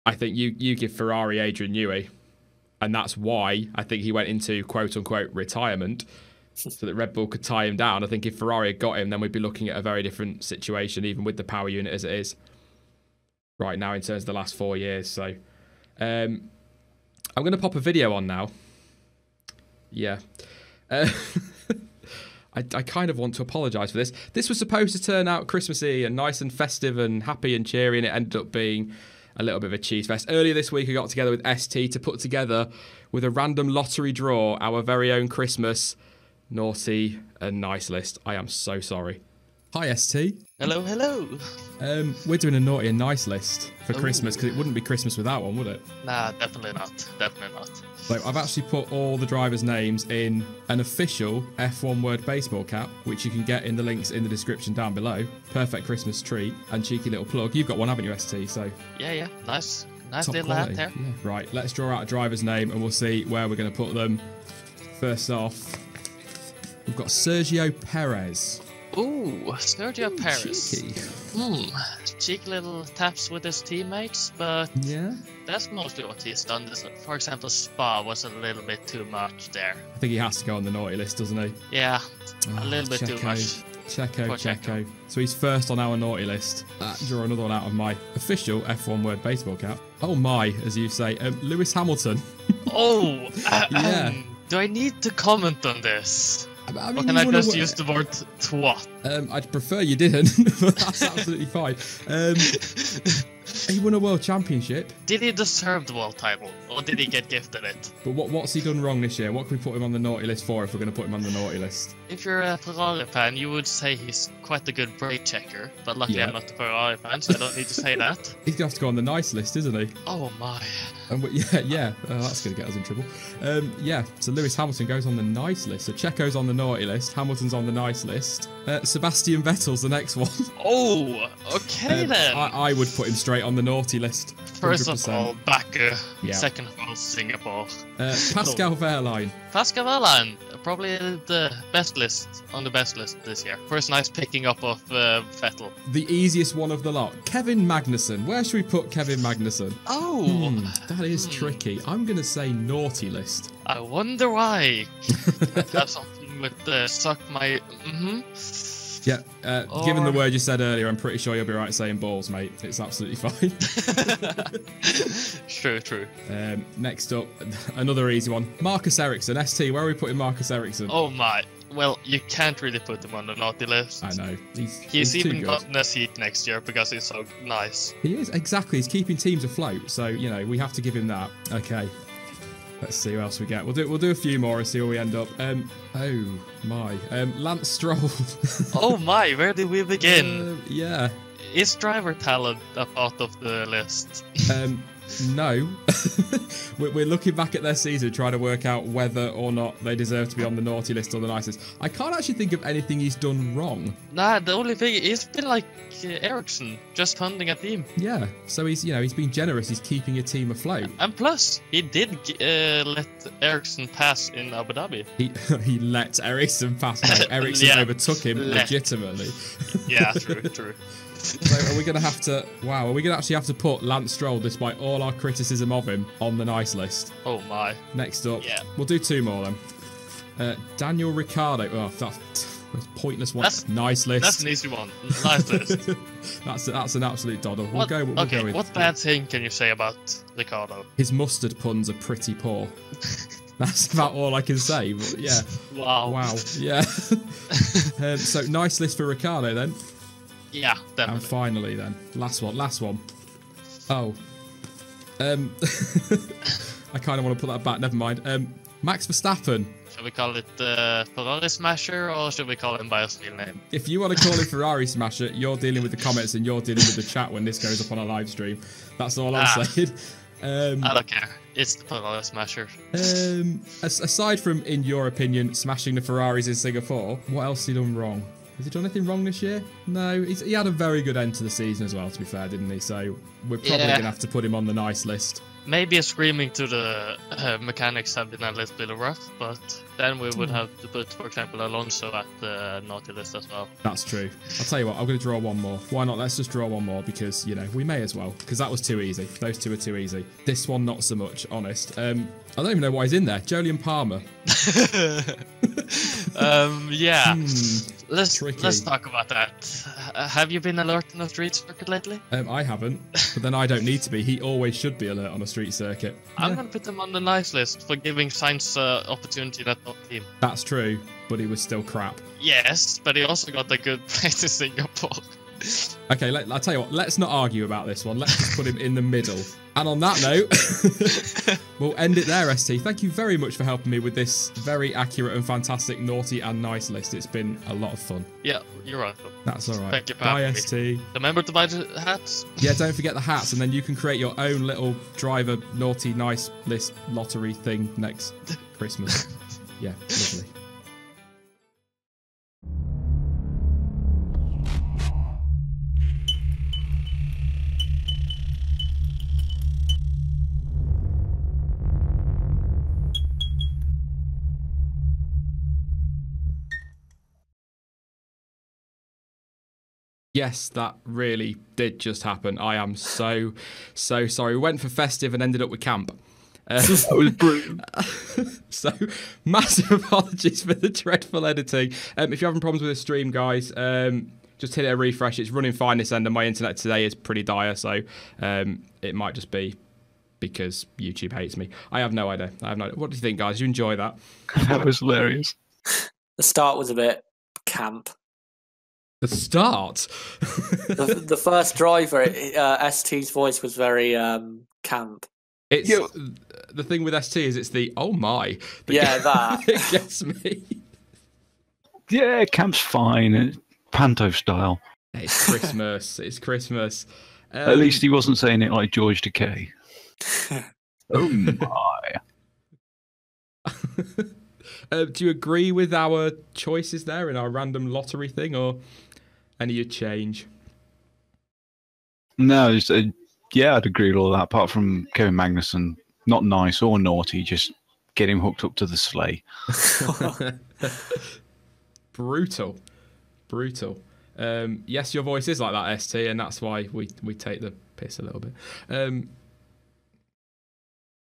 I think you give Ferrari Adrian Newey, and that's why I think he went into quote-unquote retirement, so that Red Bull could tie him down. I think if Ferrari had got him, then we'd be looking at a very different situation, even with the power unit as it is right now in terms of the last 4 years. So I'm going to pop a video on now. Yeah. I kind of want to apologise for this. This was supposed to turn out Christmassy and nice and festive and happy and cheery, and it ended up being a little bit of a cheese fest. Earlier this week, I got together with ST to put together, with a random lottery draw, our very own Christmas naughty and nice list. I am so sorry. Hi, ST. Hello, hello. We're doing a naughty and nice list for Christmas, because it wouldn't be Christmas without one, would it? Nah, definitely not. Definitely not. So I've actually put all the drivers' names in an official F1 Word baseball cap, which you can get in the links in the description down below. Perfect Christmas treat and cheeky little plug. You've got one, haven't you, ST? So Yeah. Nice top little quality. hat there. Yeah. Right, let's draw out a driver's name and we'll see where we're going to put them. First off, we've got Sergio Perez. Ooh, Sergio Perez. Cheeky. Cheeky little taps with his teammates, but Yeah. that's mostly what he's done. For example, Spa was a little bit too much there. I think he has to go on the naughty list, doesn't he? Yeah, a little bit too Checo. much. Checo. So he's first on our naughty list. Draw another one out of my official F1 Word baseball cap. Oh my, as you say, Lewis Hamilton. Oh, Yeah. do I need to comment on this? I mean, Or can I just use the word twat? I'd prefer you didn't, but that's absolutely fine. He won a world championship. Did he deserve the world title, or did he get gifted it? But what's he done wrong this year? What can we put him on the naughty list for if we're going to put him on the naughty list? If you're a Ferrari fan, you would say he's quite a good brake checker, but luckily Yeah. I'm not a Ferrari fan, so I don't need to say that. He's going to have to go on the nice list, isn't he? Oh my. Yeah. That's going to get us in trouble. So Lewis Hamilton goes on the nice list. So Checo's on the naughty list. Hamilton's on the nice list. Sebastian Vettel's the next one. Oh, okay then. I would put him straight on the naughty list. 100%. First of all, Baku. Yeah. Second of all, Singapore. Pascal Wehrlein. Pascal Wehrlein, probably the best list on the best list this year. First nice picking up of Vettel. The easiest one of the lot. Kevin Magnussen. Where should we put Kevin Magnussen? Oh, That is tricky. I'm going to say naughty list. I wonder why. Might have something with suck my. Yeah, given the word you said earlier, I'm pretty sure you'll be right saying balls, mate. It's absolutely fine. True. Next up, another easy one. Marcus Ericsson, ST. Where are we putting Marcus Ericsson? Oh my. Well, you can't really put him on the naughty list. I know. He's too even good. gotten a seat next year because he's so nice. He is, exactly. He's keeping teams afloat. So, you know, we have to give him that. Okay. Let's see who else we get. We'll do a few more and see where we end up. Oh my. Lance Stroll. Oh my, where did we begin? Yeah. Is driver talent a part of the list? No. We're looking back at their season trying to work out whether or not they deserve to be on the naughty list or the nice list. I can't actually think of anything he's done wrong. Nah, the only thing, he's been like Ericsson, just funding a team. Yeah, so he's been generous. He's keeping a team afloat. And plus, he did let Ericsson pass in Abu Dhabi. He let Ericsson pass. No, Ericsson overtook him legitimately. Yeah, true. So are we going to have to... Wow, are we going to actually have to put Lance Stroll, despite all our criticism of him, on the nice list? Oh my. Next up, we'll do two more then. Daniel Ricciardo. Oh, that's a pointless one. Nice list. That's an easy one. Nice list. that's an absolute doddle. We'll go with... What bad thing can you say about Ricciardo? His mustard puns are pretty poor. That's about all I can say, but yeah. Wow. Yeah. So nice list for Ricciardo then. Yeah, definitely. And finally then, last one. Oh. I kind of want to put that back, never mind. Max Verstappen. Should we call it Ferrari Smasher, or should we call him by his real name? If you want to call him Ferrari Smasher, you're dealing with the comments and you're dealing with the chat when this goes up on a live stream. That's all I'm saying. I don't care. It's the Ferrari Smasher. Aside from, in your opinion, smashing the Ferraris in Singapore, what else has he done wrong? Has he done anything wrong this year? No, he had a very good end to the season as well, to be fair, didn't he? So we're probably going to have to put him on the nice list. Maybe screaming to the mechanics have been a little bit rough, but then we would have to put, for example, Alonso at the naughty list as well. That's true. I'll tell you what, I'm going to draw one more. Why not? Let's just draw one more because, you know, we may as well. Because that was too easy. Those two are too easy. This one, not so much, honest. I don't even know why he's in there. Jolyon Palmer. Yeah. Let's talk about that. Have you been alert on the street circuit lately? I haven't, but then I don't need to be. He always should be alert on a street circuit. I'm going to put him on the nice list for giving Sainz opportunity in that top team. That's true, but he was still crap. Yes, but he also got a good place in Singapore. Okay, I'll tell you what, let's not argue about this one. Let's just put him in the middle. And on that note, we'll end it there, ST. Thank you very much for helping me with this very accurate and fantastic naughty and nice list. It's been a lot of fun. Yeah, you're welcome. That's all right. Thank you for Bye, having ST. me. Remember to buy the hats? Yeah, don't forget the hats, and then you can create your own little driver naughty nice list lottery thing next Christmas. Yeah, lovely. Yes, that really did just happen. I am so sorry. We went for festive and ended up with camp. That was brilliant. So, massive apologies for the dreadful editing. If you're having problems with the stream, guys, just hit a refresh. It's running fine this end, and my internet today is pretty dire, so it might just be because YouTube hates me. I have no idea. What do you think, guys? Did you enjoy that? That was hilarious. The start was a bit camp. The start? The first driver, ST's voice was very camp. It's the thing with ST is it's the oh my. That it gets me. Yeah, camp's fine. Panto style. It's Christmas. It's Christmas. At least he wasn't saying it like George Takei. Oh my. Do you agree with our choices there in our random lottery thing, or any you'd change? No, yeah, I'd agree with all that. Apart from Kevin Magnussen, not nice or naughty, just get him hooked up to the sleigh. Brutal. Yes, your voice is like that, ST, and that's why we take the piss a little bit.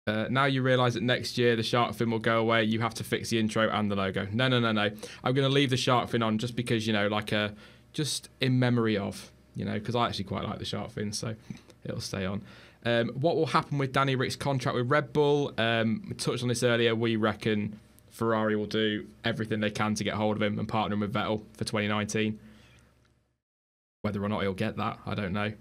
Now you realise that next year the shark fin will go away. You have to fix the intro and the logo. No. I'm going to leave the shark fin on just because, just in memory of, because I actually quite like the shark fin, so it'll stay on. What will happen with Danny Rick's contract with Red Bull? We touched on this earlier. We reckon Ferrari will do everything they can to get hold of him and partner him with Vettel for 2019. Whether or not he'll get that, I don't know.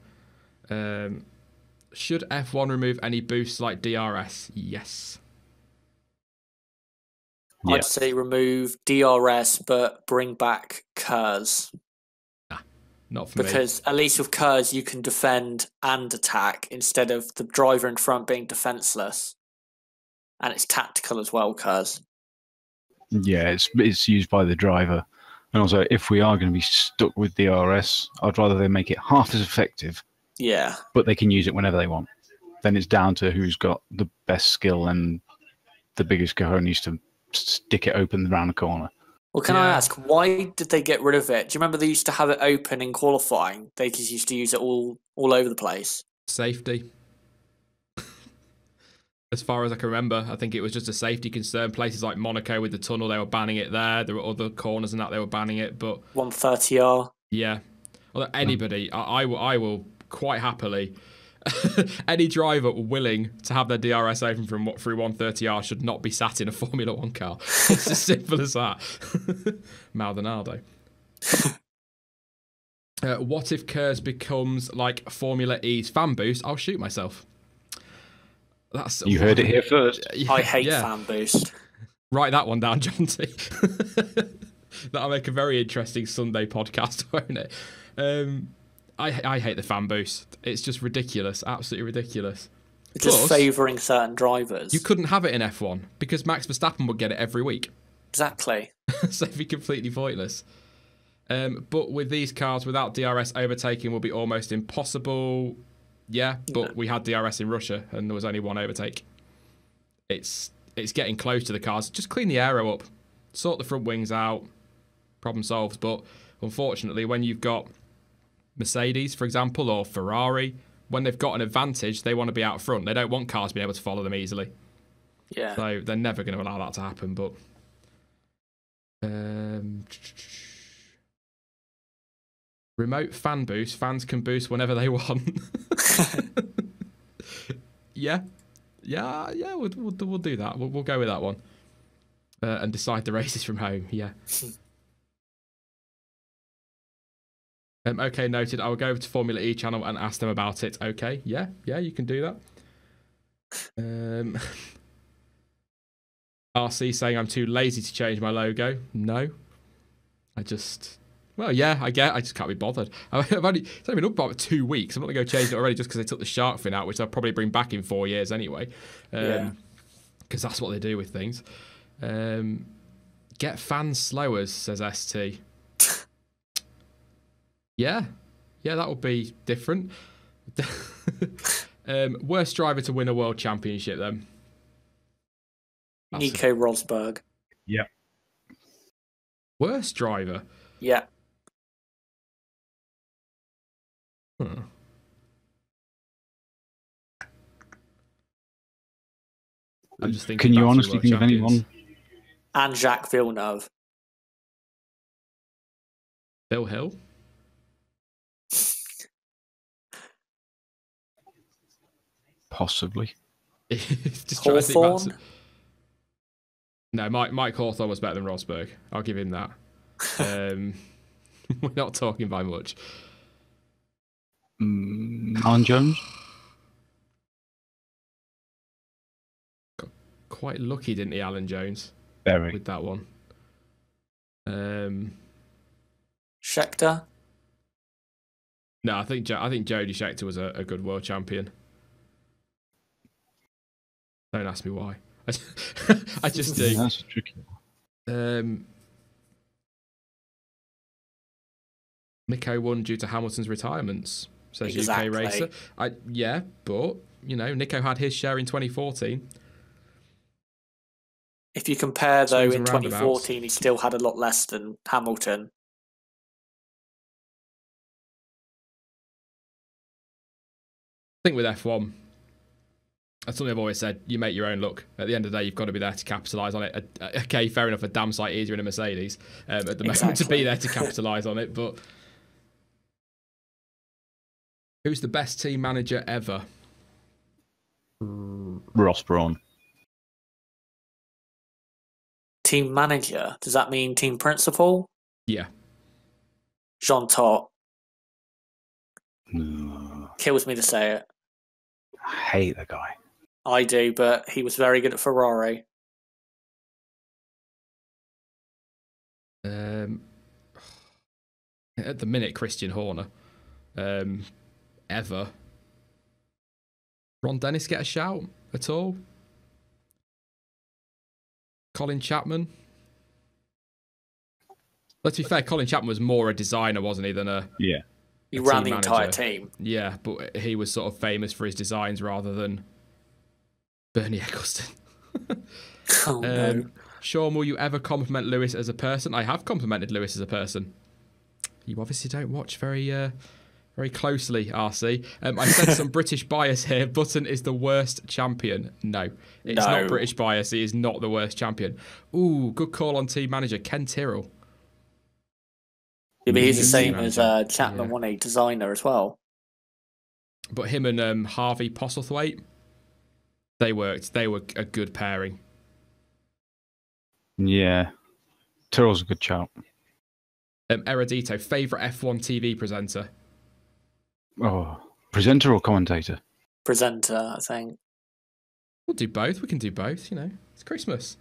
Should F1 remove any boosts like DRS? Yes. I'd say remove DRS, but bring back KERS. Not for me. Because at least with KERS, you can defend and attack instead of the driver in front being defenseless. And it's tactical as well, KERS. Yeah, it's used by the driver. And also, if we are going to be stuck with DRS, I'd rather they make it half as effective. Yeah. But they can use it whenever they want. Then it's down to who's got the best skill and the biggest cojones to stick it open around the corner. Well, can I ask, why did they get rid of it? Do you remember they used to have it open in qualifying? They just used to use it all over the place. Safety. As far as I can remember, I think it was just a safety concern. Places like Monaco with the tunnel, they were banning it there. There were other corners and that they were banning it, but 130R. Yeah. Well, anybody, I will quite happily. Any driver willing to have their DRS open through 130R should not be sat in a Formula 1 car. It's as simple as that. Maldonado. What if KERS becomes like Formula E's fan boost? I'll shoot myself. You heard it here first. I hate fan boost. Write that one down, John T. That'll make a very interesting Sunday podcast, won't it? I hate the fan boost. It's just ridiculous, absolutely ridiculous. It's just favouring certain drivers. You couldn't have it in F1 because Max Verstappen would get it every week. Exactly. So it'd be completely pointless. But with these cars, without DRS, overtaking will be almost impossible. Yeah, but we had DRS in Russia and there was only one overtake. It's getting close to the cars. Just clean the aero up, sort the front wings out, problem solved. But unfortunately, when you've got Mercedes, for example, or Ferrari, when they've got an advantage, they want to be out front. They don't want cars being able to follow them easily. Yeah. So they're never going to allow that to happen. But remote fan boost. Fans can boost whenever they want. Yeah. We'll do that. We'll go with that one. And decide the races from home. Yeah. Okay, noted. I will go over to Formula E channel and ask them about it. Okay, yeah, you can do that. RC saying I'm too lazy to change my logo. No, I just can't be bothered. It's only been up about 2 weeks. I'm not gonna go change it already just because they took the shark fin out, which I'll probably bring back in 4 years anyway. Because that's what they do with things. Get fans slowers, says ST. Yeah, that would be different. Worst driver to win a world championship, then? Nico Rosberg. Yeah. Worst driver? Yeah. Huh. I'm just thinking. Can you honestly think of anyone? And Jacques Villeneuve. Phil Hill? Possibly. Just Hawthorne? No, Mike Hawthorne was better than Rosberg. I'll give him that. We're not talking by much. Alan Jones? Got quite lucky, didn't he, Alan Jones? Very. With that one. Scheckter? No, I think Jody Scheckter was a good world champion. Don't ask me why. I just do. That's a tricky one. Nico won due to Hamilton's retirements, says Exactly. UK Racer. Yeah, but, you know, Nico had his share in 2014. If you compare, though, Swings in and roundabouts. 2014, he still had a lot less than Hamilton. I think with F1, that's something I've always said. You make your own luck. At the end of the day, you've got to be there to capitalise on it. Okay, fair enough. A damn sight easier in a Mercedes at the moment to be there to capitalise on it. But who's the best team manager ever? Ross Brawn. Team manager? Does that mean team principal? Yeah. Jean Todt. No. Kills me to say it. I hate the guy. I do, but he was very good at Ferrari. At the minute, Christian Horner. Ever. Ron Dennis get a shout at all? Colin Chapman? Let's be fair, Colin Chapman was more a designer, wasn't he, than a... Yeah. He a ran team the entire manager. team. Yeah, but he was sort of famous for his designs rather than Bernie Eccleston. Oh, no. Sean, will you ever compliment Lewis as a person? I have complimented Lewis as a person. You obviously don't watch very closely, RC. I said some British bias here. Button is the worst champion. No, it's not British bias. He is not the worst champion. Ooh, good call on team manager, Ken Tyrrell. Yeah, but he's the same manager. as Chapman, Yeah. won a designer as well. But him and Harvey Postlethwaite, they worked. They were a good pairing. Yeah. Tyrrell's a good shout. Erudito, favourite F1 TV presenter? Oh, presenter or commentator? Presenter, I think. We'll do both. We can do both, you know. It's Christmas.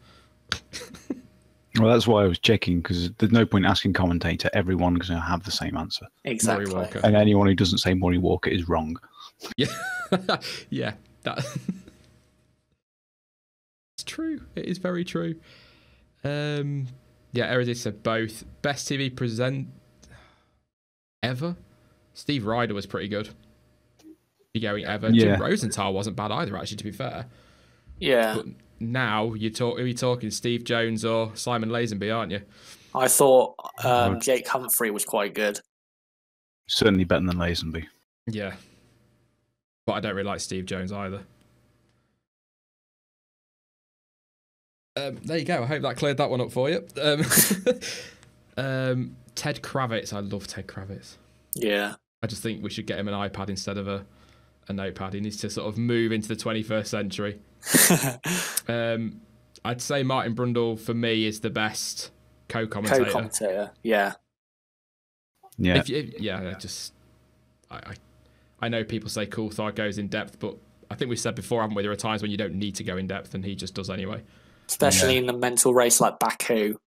Well, that's why I was checking, because there's no point asking commentator. Everyone's going to have the same answer. Exactly. Murray Walker. And anyone who doesn't say Murray Walker is wrong. Yeah. Yeah. That... It's true. It is very true. Yeah, Erudito said both. Best TV present ever? Steve Ryder was pretty good. Be going ever. Yeah. Jim Rosenthal wasn't bad either, actually, to be fair. Yeah. But now who are you talking? Steve Jones or Simon Lazenby, aren't you? I thought Jake Humphrey was quite good. Certainly better than Lazenby. Yeah. But I don't really like Steve Jones either. There you go. I hope that cleared that one up for you. Ted Kravitz. I love Ted Kravitz. Yeah. I just think we should get him an iPad instead of a notepad. He needs to sort of move into the 21st century. I'd say Martin Brundle, for me, is the best co-commentator. Co-commentator, yeah. Yeah. I know people say Coulthard goes in depth, but I think we've said before, haven't we? There are times when you don't need to go in depth, and he just does anyway. Especially in a mental race like Baku.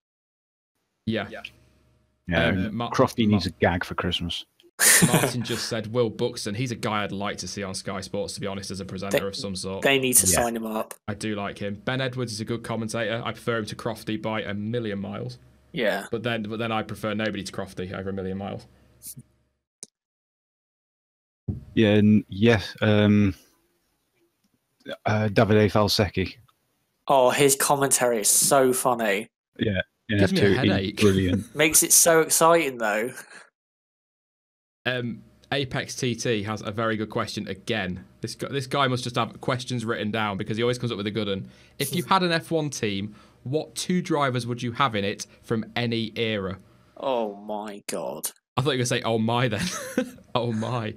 Yeah. Crofty needs a gag for Christmas. Martin just said Will Buxton. He's a guy I'd like to see on Sky Sports, to be honest, as a presenter of some sort. They need to sign him up. I do like him. Ben Edwards is a good commentator. I prefer him to Crofty by a million miles. Yeah. But then I prefer nobody to Crofty over a million miles. Yeah, yes. Davide Falsecchi. Oh, his commentary is so funny. Yeah. In Gives me a F2, he's headache. brilliant. Makes it so exciting, though. Apex TT has a very good question again. This guy must just have questions written down because he always comes up with a good one. If you had an F1 team, what two drivers would you have in it from any era? Oh my god. I thought you were going to say, oh my then. Oh my.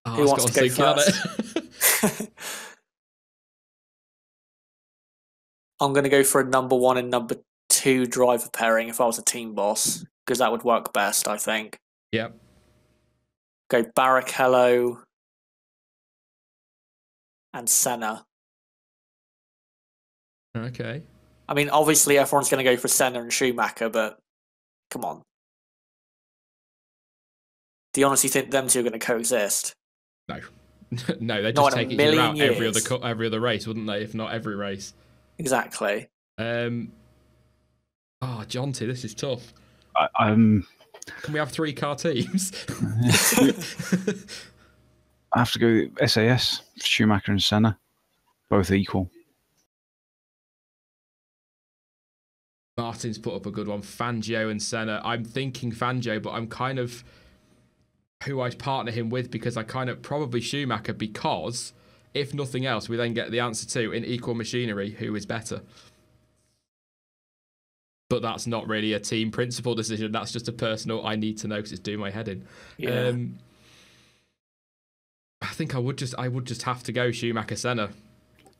Who wants to go first? I'm going to go for a number 1 and number 2 driver pairing if I was a team boss, because that would work best, I think. Yep. Go Barrichello and Senna. Okay. I mean, obviously everyone's going to go for Senna and Schumacher, but come on. Do you honestly think them two are going to coexist? No. No, they'd Not just in a take each other million out years. every other race, wouldn't they? If not every race. Exactly. Oh, Jonty, this is tough. I'm. Can we have 3 car teams? I have to go SAS, Schumacher and Senna, both equal. Martin's put up a good one. Fangio and Senna. I'm thinking Fangio, but I'm kind of who I'd partner him with, because I kind of probably Schumacher, because if nothing else, we then get the answer to, in equal machinery, who is better. But that's not really a team principle decision. That's just a personal, I need to know because it's doing my head in. Yeah. I think I would just have to go Schumacher Senna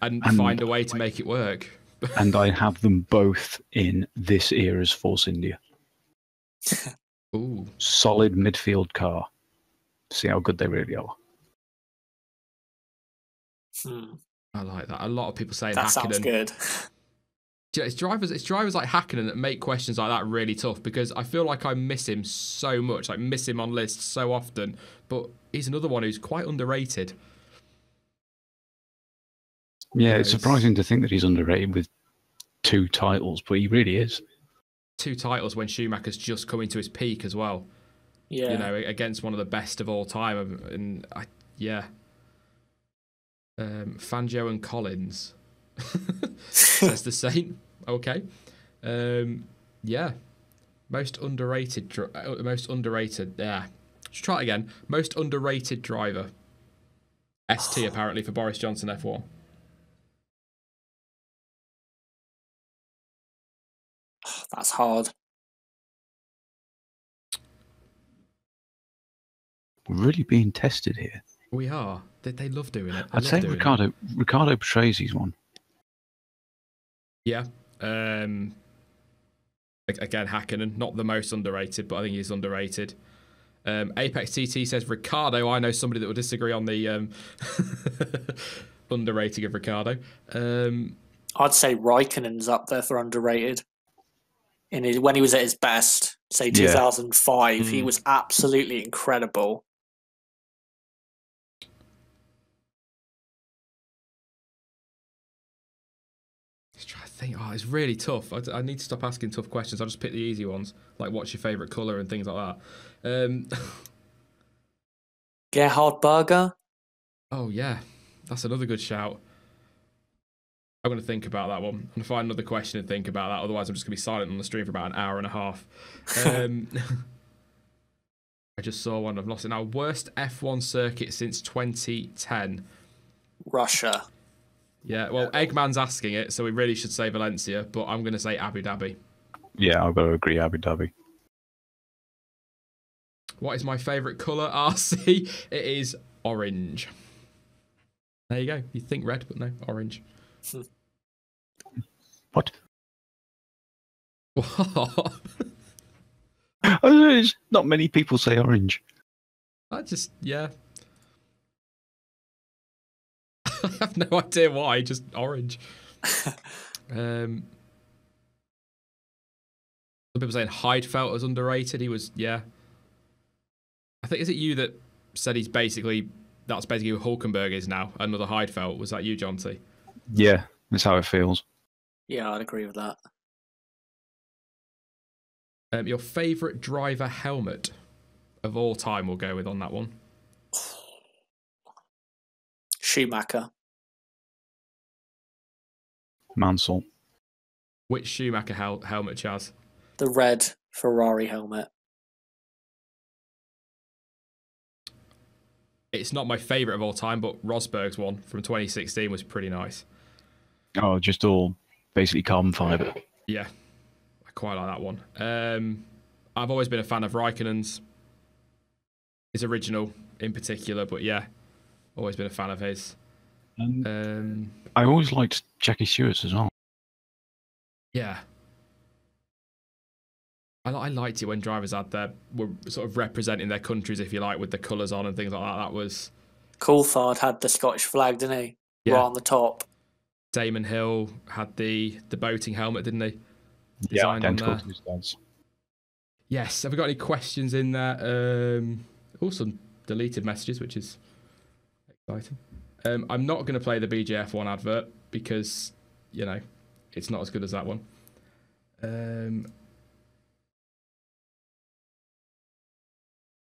and And find a way to make it work. And I have them both in this era's Force India. Ooh. Solid midfield car. See how good they really are. I like that. A lot of people saying That Hakkinen. sounds good. Yeah, it's drivers like Hakkinen that make questions like that really tough, because I feel like I miss him so much, like miss him on lists so often, but he's another one who's quite underrated. Yeah, it's surprising to think that he's underrated with 2 titles, but he really is. 2 titles when Schumacher's just coming to his peak as well. Yeah. You know, against one of the best of all time. And Fangio and Collins. Says the same. Okay. Yeah. Most underrated. Yeah. Let's try it again. Most underrated driver. ST apparently for Boris Johnson F1. That's hard. We're really being tested here. We are. They love doing it. I'd say Ricardo Patrese one. Yeah. Again, Hakkinen, not the most underrated, but I think he's underrated. Apex TT says Ricardo. I know somebody that will disagree on the underrating of Ricardo. I'd say Raikkonen's up there for underrated. When he was at his best, say 2005, he was absolutely incredible. Think, it's really tough. I need to stop asking tough questions. I'll just pick the easy ones, like what's your favourite colour and things like that. Gerhard Berger? Oh, yeah. That's another good shout. I'm going to think about that one. I'm going to find another question and think about that. Otherwise, I'm just going to be silent on the stream for about an hour and a half. I just saw one. I've lost it now. Worst F1 circuit since 2010. Russia. Yeah, well, Eggman's asking it, so we really should say Valencia, but I'm going to say Abu Dhabi. Yeah, I've got to agree, Abu Dhabi. What is my favourite colour, RC? It is orange. There you go. You think red, but no, orange. What? What? Not many people say orange. Yeah. I have no idea why, just orange. Some people saying Heidfeld was underrated. He was, yeah. I think, is it you that said that's basically who Hulkenberg is now? Another Heidfeld. Was that you, Jonty? Yeah, that's how it feels. Yeah, I'd agree with that. Your favourite driver helmet of all time, we'll go with on that one. Schumacher. Mansell. Which Schumacher helmet, Chaz? The red Ferrari helmet. It's not my favourite of all time, but Rosberg's one from 2016 was pretty nice. Oh, just all basically carbon fibre. Yeah, I quite like that one. I've always been a fan of Raikkonen's. His original in particular, but yeah, always been a fan of his. I always liked Jackie Stewart's as well. Yeah. I liked it when drivers were sort of representing their countries, if you like, with the colours on and things like that. That was... Coulthard had the Scottish flag, didn't he? Yeah. Right on the top. Damon Hill had the boating helmet, didn't he? Yeah, Designed identical on to his dad's. Yes. Have we got any questions in there? Some deleted messages, which is Exciting. I'm not going to play the BJF1 advert because, you know, it's not as good as that one.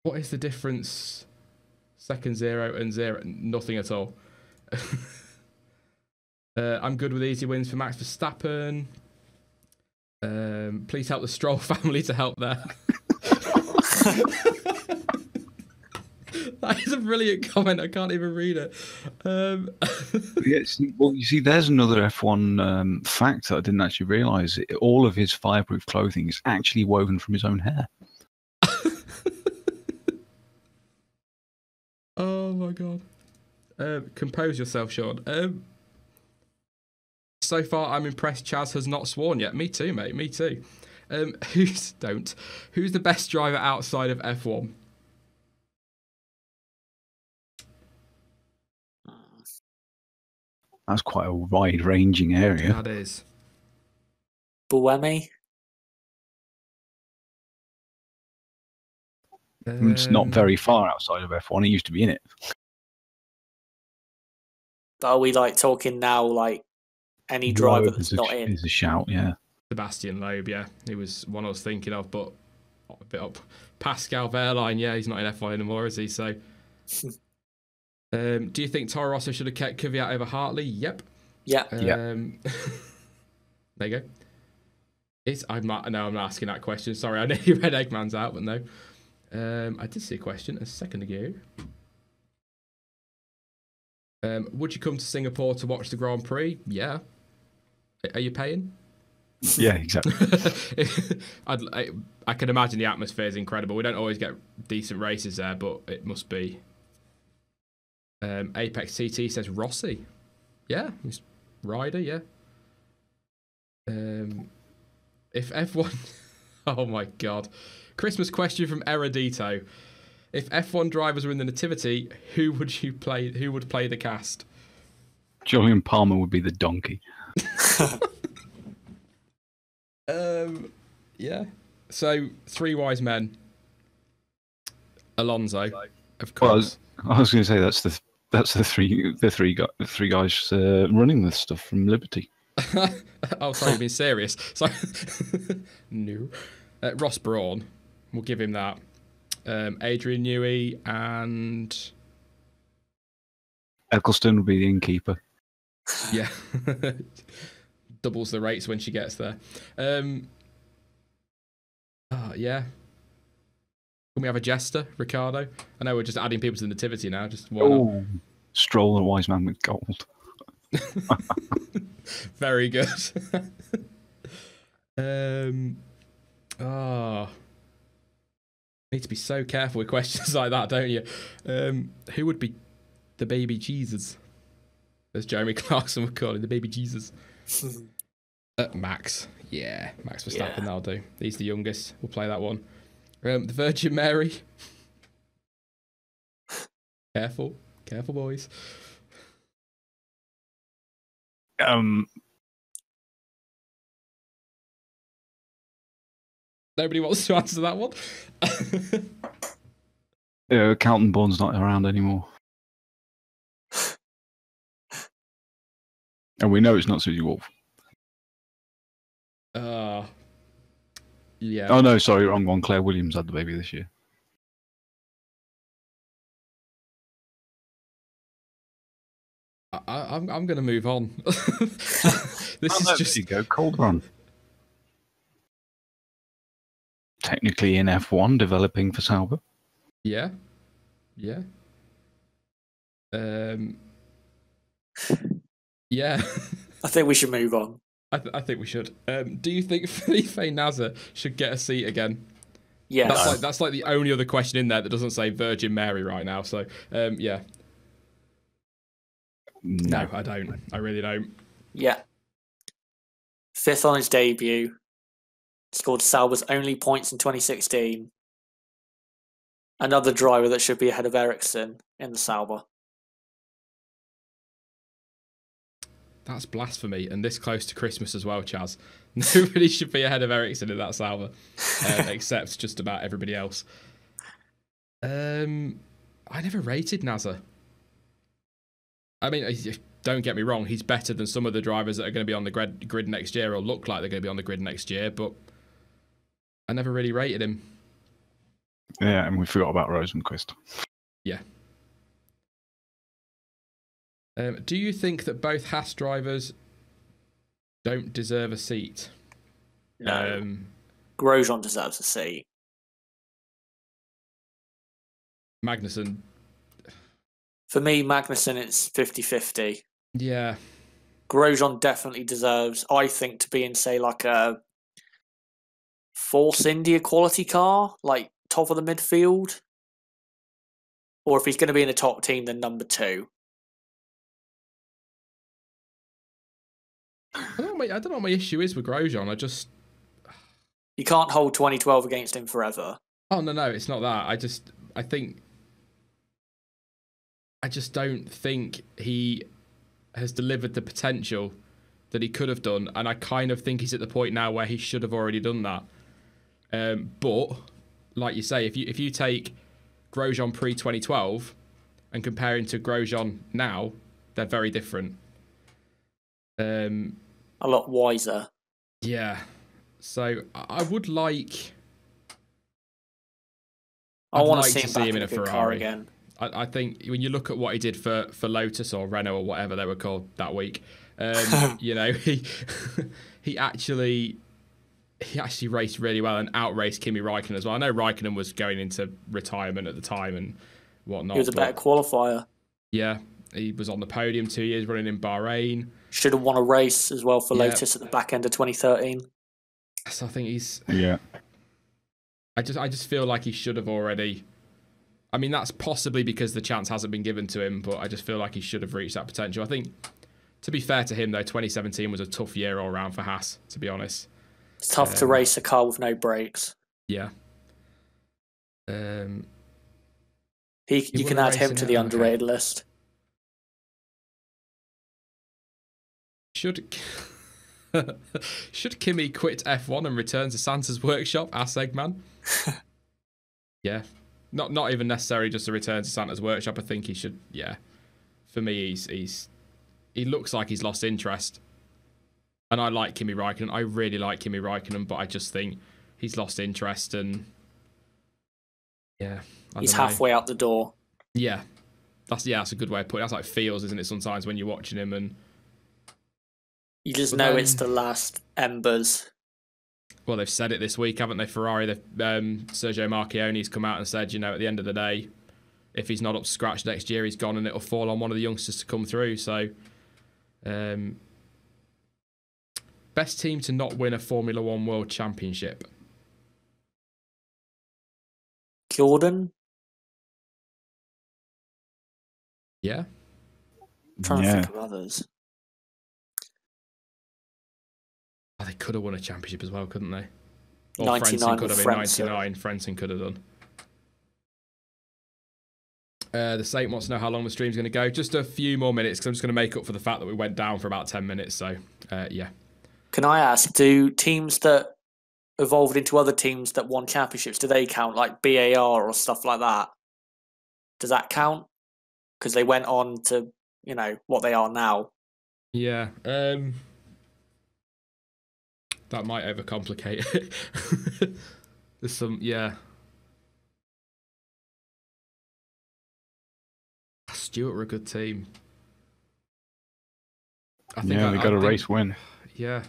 What is the difference? Second 0 and 0? Nothing at all. I'm good with easy wins for Max Verstappen. Please help the Stroll family to help there. That is a brilliant comment. I can't even read it. Yes, well, you see, there's another F1 fact that I didn't actually realise. All of his fireproof clothing is actually woven from his own hair. Oh my god. Compose yourself, Sean. So far, I'm impressed Chaz has not sworn yet. Me too, mate. Me too. Who's the best driver outside of F1? That's quite a wide-ranging area. That is. Buemi? It's not very far outside of F1. He used to be in it. Are we like talking now like any driver that's not in? There's a shout, yeah. Sebastian Loeb, yeah. He was one I was thinking of, but a bit up. Pascal Wehrlein, yeah, he's not in F1 anymore, is he? So, do you think Toro Rosso should have kept Kvyat over Hartley? Yep. Yeah. There you go. I'm not asking that question. Sorry, I know you read Eggman's out, but no. I did see a question a second ago. Would you come to Singapore to watch the Grand Prix? Yeah. Are you paying? Yeah, exactly. I can imagine the atmosphere is incredible. We don't always get decent races there, but it must be. Apex TT says Rossi. Yeah, he's rider, yeah. If F1... Oh my god. Christmas question from Erudito. If F1 drivers were in the Nativity, who would you play? Who would play the cast? Julian Palmer would be the donkey. Yeah. So 3 wise men. Alonso, of course. Well, I was going to say that's the three guys running this stuff from Liberty. Oh, sorry, you've been serious. So no. Ross Brawn, we'll give him that. Adrian Newey and Eccleston will be the innkeeper. Yeah. Doubles the rates when she gets there. Yeah. Can we have a jester, Ricardo? I know we're just adding people to the nativity now. Just Stroll and Wise Man with gold. Very good. Need to be so careful with questions like that, don't you? Who would be the baby Jesus? As Jeremy Clarkson would call him, the baby Jesus. Max. Yeah, Max Verstappen, that'll do. He's the youngest. We'll play that one. The Virgin Mary. Careful, boys. Nobody wants to answer that one. Carlton Bourne's not around anymore. And we know it's not Susie Wolf. Yeah. Oh no, sorry, wrong one. Claire Williams had the baby this year. I'm going to move on. This is just... There you go, cold run. Technically in F1, developing for Sauber. Yeah. Yeah. I think we should move on. I think we should. Do you think Felipe Nasser should get a seat again? Yeah. That's like the only other question in there that doesn't say Virgin Mary right now. So, yeah. No, I don't. I really don't. Yeah. 5th on his debut. Scored Sauber's only points in 2016. Another driver that should be ahead of Ericsson in the Sauber. That's blasphemy, and this close to Christmas as well, Chaz. Nobody should be ahead of Ericsson in that Sauber, except just about everybody else. I never rated Nasser. I mean, don't get me wrong, he's better than some of the drivers that are going to be on the grid next year or look like they're going to be on the grid next year, but I never really rated him. Yeah, and we forgot about Rosenquist. Yeah. Do you think that both Haas drivers don't deserve a seat? No. Grosjean deserves a seat. Magnussen. For me, Magnussen, it's 50-50. Yeah. Grosjean definitely deserves, I think, to be in, say, like a Force India quality car, like top of the midfield. Or if he's going to be in a top team, then number 2. I don't know what my issue is with Grosjean. You can't hold 2012 against him forever. Oh, no, it's not that. I just don't think he has delivered the potential that he could have done, and I kind of think he's at the point now where he should have already done that. But like you say, if you take Grosjean pre-2012 and compare him to Grosjean now, they're very different. A lot wiser. Yeah. So I would like. I want like to see him in a Ferrari Ferrari again. I think when you look at what he did for Lotus or Renault or whatever they were called that week, you know, he actually raced really well and outraced Kimi Räikkönen as well. I know Räikkönen was going into retirement at the time and whatnot. He was a better qualifier. Yeah, he was on the podium 2 years running in Bahrain. Should have won a race as well for Lotus at the back end of 2013. So I think he's. Yeah. I just feel like he should have already. I mean, that's possibly because the chance hasn't been given to him, but I just feel like he should have reached that potential. I think, to be fair to him, though, 2017 was a tough year all round for Haas, to be honest. It's tough to race a car with no brakes. Yeah. You can add him to the underrated list. Should Kimi quit F1 and return to Santa's workshop? Asked Eggman. Yeah. Not even necessarily just a return to Santa's workshop. I think he should. Yeah, for me, he looks like he's lost interest, and I like Kimi Räikkönen. I really like Kimi Räikkönen, but I just think he's lost interest, and yeah, he's halfway out the door. Yeah, that's a good way of putting it. That's like feels, isn't it? Sometimes when you're watching him, and you just know it's the last embers. Well, they've said it this week, haven't they? Ferrari, Sergio Marchionne's come out and said, you know, at the end of the day, if he's not up to scratch next year, he's gone and it'll fall on one of the youngsters to come through. So, best team to not win a Formula One World Championship? Jordan? Yeah? I'm trying to think of others. Oh, they could have won a championship as well, couldn't they? Or 99 Frentzen could have been 99. Frentzen could have done. The Saint wants to know how long the stream's going to go. Just a few more minutes, because I'm just going to make up for the fact that we went down for about 10 minutes. So, yeah. Can I ask, do teams that evolved into other teams that won championships, do they count, like BAR or stuff like that? Does that count? Because they went on to, you know, what they are now. Yeah. That might overcomplicate it. There's some, yeah. Stewart were a good team. I think they got a race win. Yeah.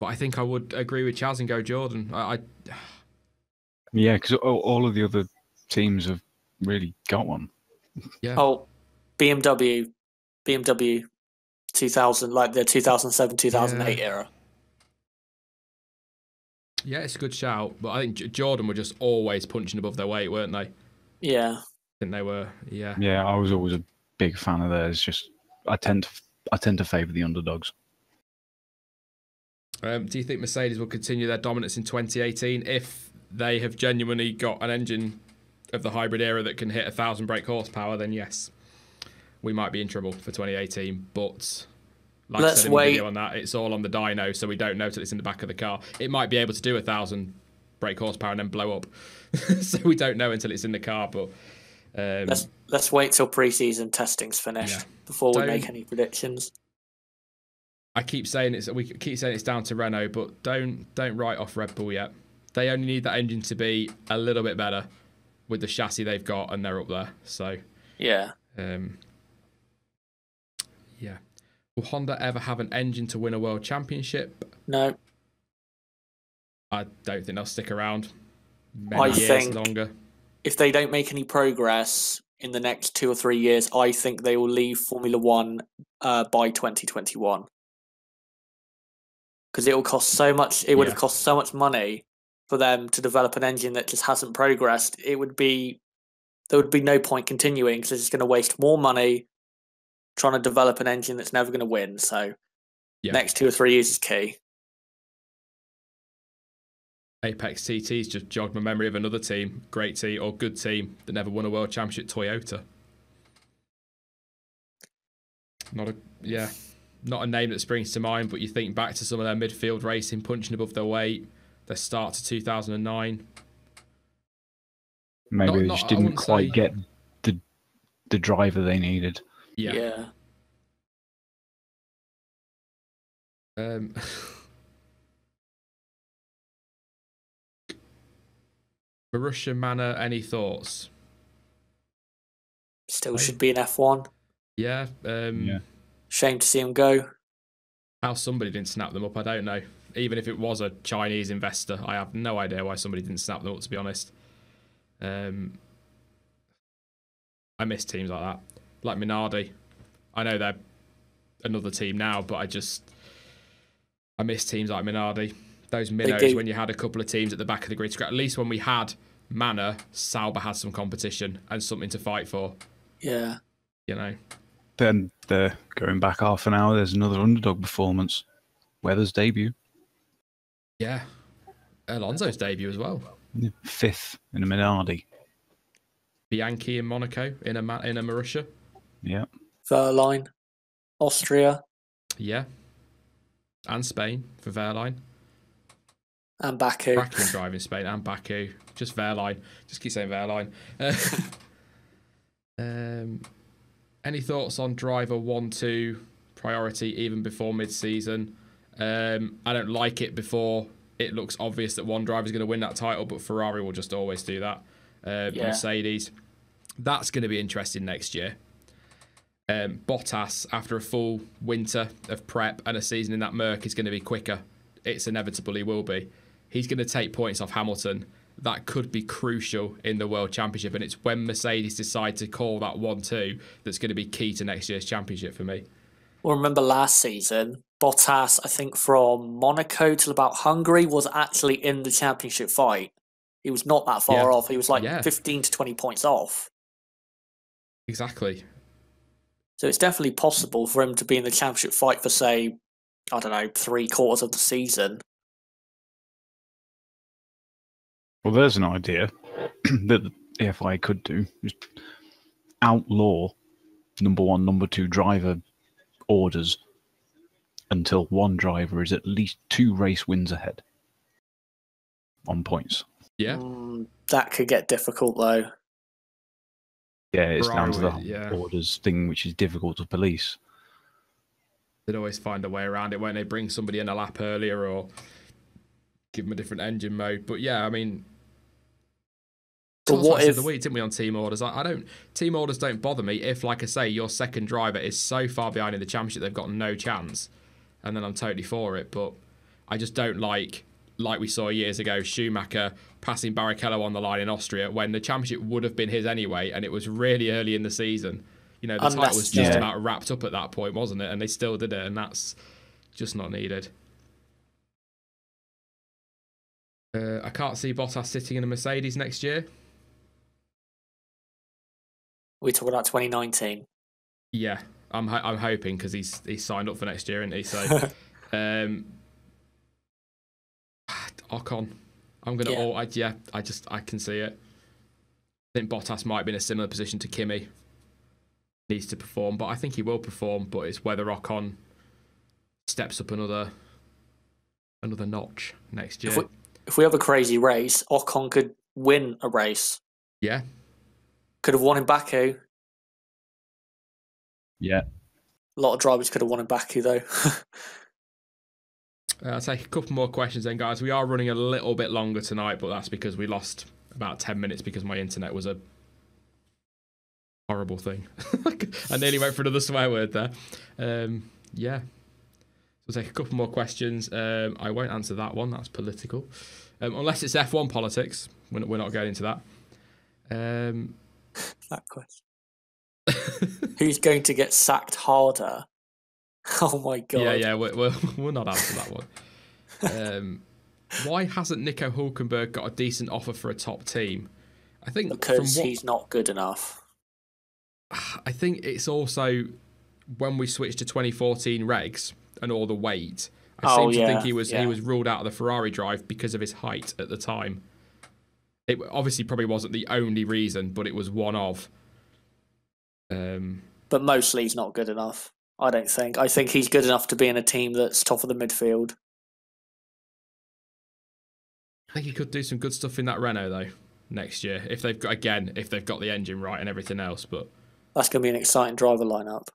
But I think I would agree with Chaz and go Jordan. Yeah, because all of the other teams have really got one. Yeah. Oh, BMW 2000, like the 2007, 2008 era. Yeah, it's a good shout, but I think Jordan were just always punching above their weight, weren't they? Yeah. I think they were, yeah. Yeah, I was always a big fan of theirs. Just I tend to favour the underdogs. Do you think Mercedes will continue their dominance in 2018 if they have genuinely got an engine of the hybrid era that can hit 1,000 brake horsepower? Then yes, we might be in trouble for 2018, but like I said in the video on that, it's all on the dyno, so we don't know till it's in the back of the car. It might be able to do 1,000 brake horsepower and then blow up. So we don't know until it's in the car, but Let's wait till pre-season testing's finished before we make any predictions. I keep saying it's down to Renault, but don't write off Red Bull yet. They only need that engine to be a little bit better with the chassis they've got, and they're up there. So yeah. Will Honda ever have an engine to win a world championship? No. I don't think they'll stick around I years think longer. If they don't make any progress in the next 2 or 3 years, I think they will leave Formula One by 2021. Because it will cost so much. It would have cost so much money for them to develop an engine that just hasn't progressed. There would be no point continuing because it's just going to waste more money trying to develop an engine that's never going to win. So next 2 or 3 years is key. Apex TT's just jogged my memory of another team, great team or good team that never won a world championship, Toyota. Not a name that springs to mind, but you think back to some of their midfield racing, punching above their weight, their start to 2009. Maybe they just didn't quite get the driver they needed. Yeah. Marussia Manor, any thoughts? Still should be an F1. Yeah. Shame to see him go. How somebody didn't snap them up, I don't know. Even if it was a Chinese investor, I have no idea why somebody didn't snap them up, to be honest. I miss teams like that. Like Minardi. I know they're another team now, but I miss teams like Minardi. Those minnows, when you had a couple of teams at the back of the grid. At least when we had Manor, Sauber had some competition and something to fight for. Yeah. You know. Then they're going back half an hour. There's another underdog performance. Weather's debut. Yeah. Alonso's debut as well. 5th in a Minardi. Bianchi in Monaco in a Marussia. Yeah. Verline, Austria. Yeah. And Spain for Verline. And Baku. Cracking driving Spain and Baku. Just Verline. Just keep saying Verline. Any thoughts on driver 1-2 priority even before mid-season? I don't like it before it looks obvious that one driver is going to win that title, but Ferrari will just always do that. Mercedes. That's going to be interesting next year. Bottas, after a full winter of prep and a season in that Merc, is going to be quicker. It's inevitable he will be. He's going to take points off Hamilton. That could be crucial in the World Championship, and it's when Mercedes decide to call that 1-2 that's going to be key to next year's championship for me. Well, remember last season, Bottas, I think from Monaco till about Hungary, was actually in the championship fight. He was not that far off. He was like 15 to 20 points off. Exactly. So it's definitely possible for him to be in the championship fight for, say, I don't know, 3/4 of the season. Well, there's an idea that the FIA could do. Just outlaw number 1, number 2 driver orders until one driver is at least 2 race wins ahead on points. Yeah. That could get difficult, though. Yeah, it's down to the orders thing, which is difficult to police. They'd always find a way around it when they bring somebody in a lap earlier or give them a different engine mode. But yeah, I mean, what if the week, didn't we, on team orders? Team orders don't bother me if, like I say, your second driver is so far behind in the championship they've got no chance, and then I'm totally for it. But I just don't like we saw years ago, Schumacher passing Barrichello on the line in Austria when the championship would have been his anyway, and it was really early in the season. You know, the title was just about wrapped up at that point, wasn't it? And they still did it, and that's just not needed. I can't see Bottas sitting in a Mercedes next year. We're talking about 2019. Yeah, I'm hoping because he's signed up for next year, isn't he? So, Ocon, I'm gonna. I can see it. I think Bottas might be in a similar position to Kimi. Needs to perform, but I think he will perform. But it's whether Ocon steps up another notch next year. If we have a crazy race, Ocon could win a race. Yeah. Could have won in Baku. Yeah. A lot of drivers could have won in Baku, though. I'll take a couple more questions then, guys. We are running a little bit longer tonight, but that's because we lost about 10 minutes because my internet was a horrible thing. I nearly went for another swear word there. Yeah. So we'll take a couple more questions. I won't answer that one. That's political. Unless it's F1 politics. We're not going into that. That question. Who's going to get sacked harder? Oh my god. Yeah, we'll not answer that one. Why hasn't Nico Hulkenberg got a decent offer for a top team? I think because he's not good enough. I think it's also when we switched to 2014 regs and all the weight. I seem to think he was ruled out of the Ferrari drive because of his height at the time. It obviously probably wasn't the only reason, but it was one of. But mostly he's not good enough. I don't think. I think he's good enough to be in a team that's top of the midfield. I think he could do some good stuff in that Renault though next year if they've got the engine right and everything else. But that's going to be an exciting driver lineup.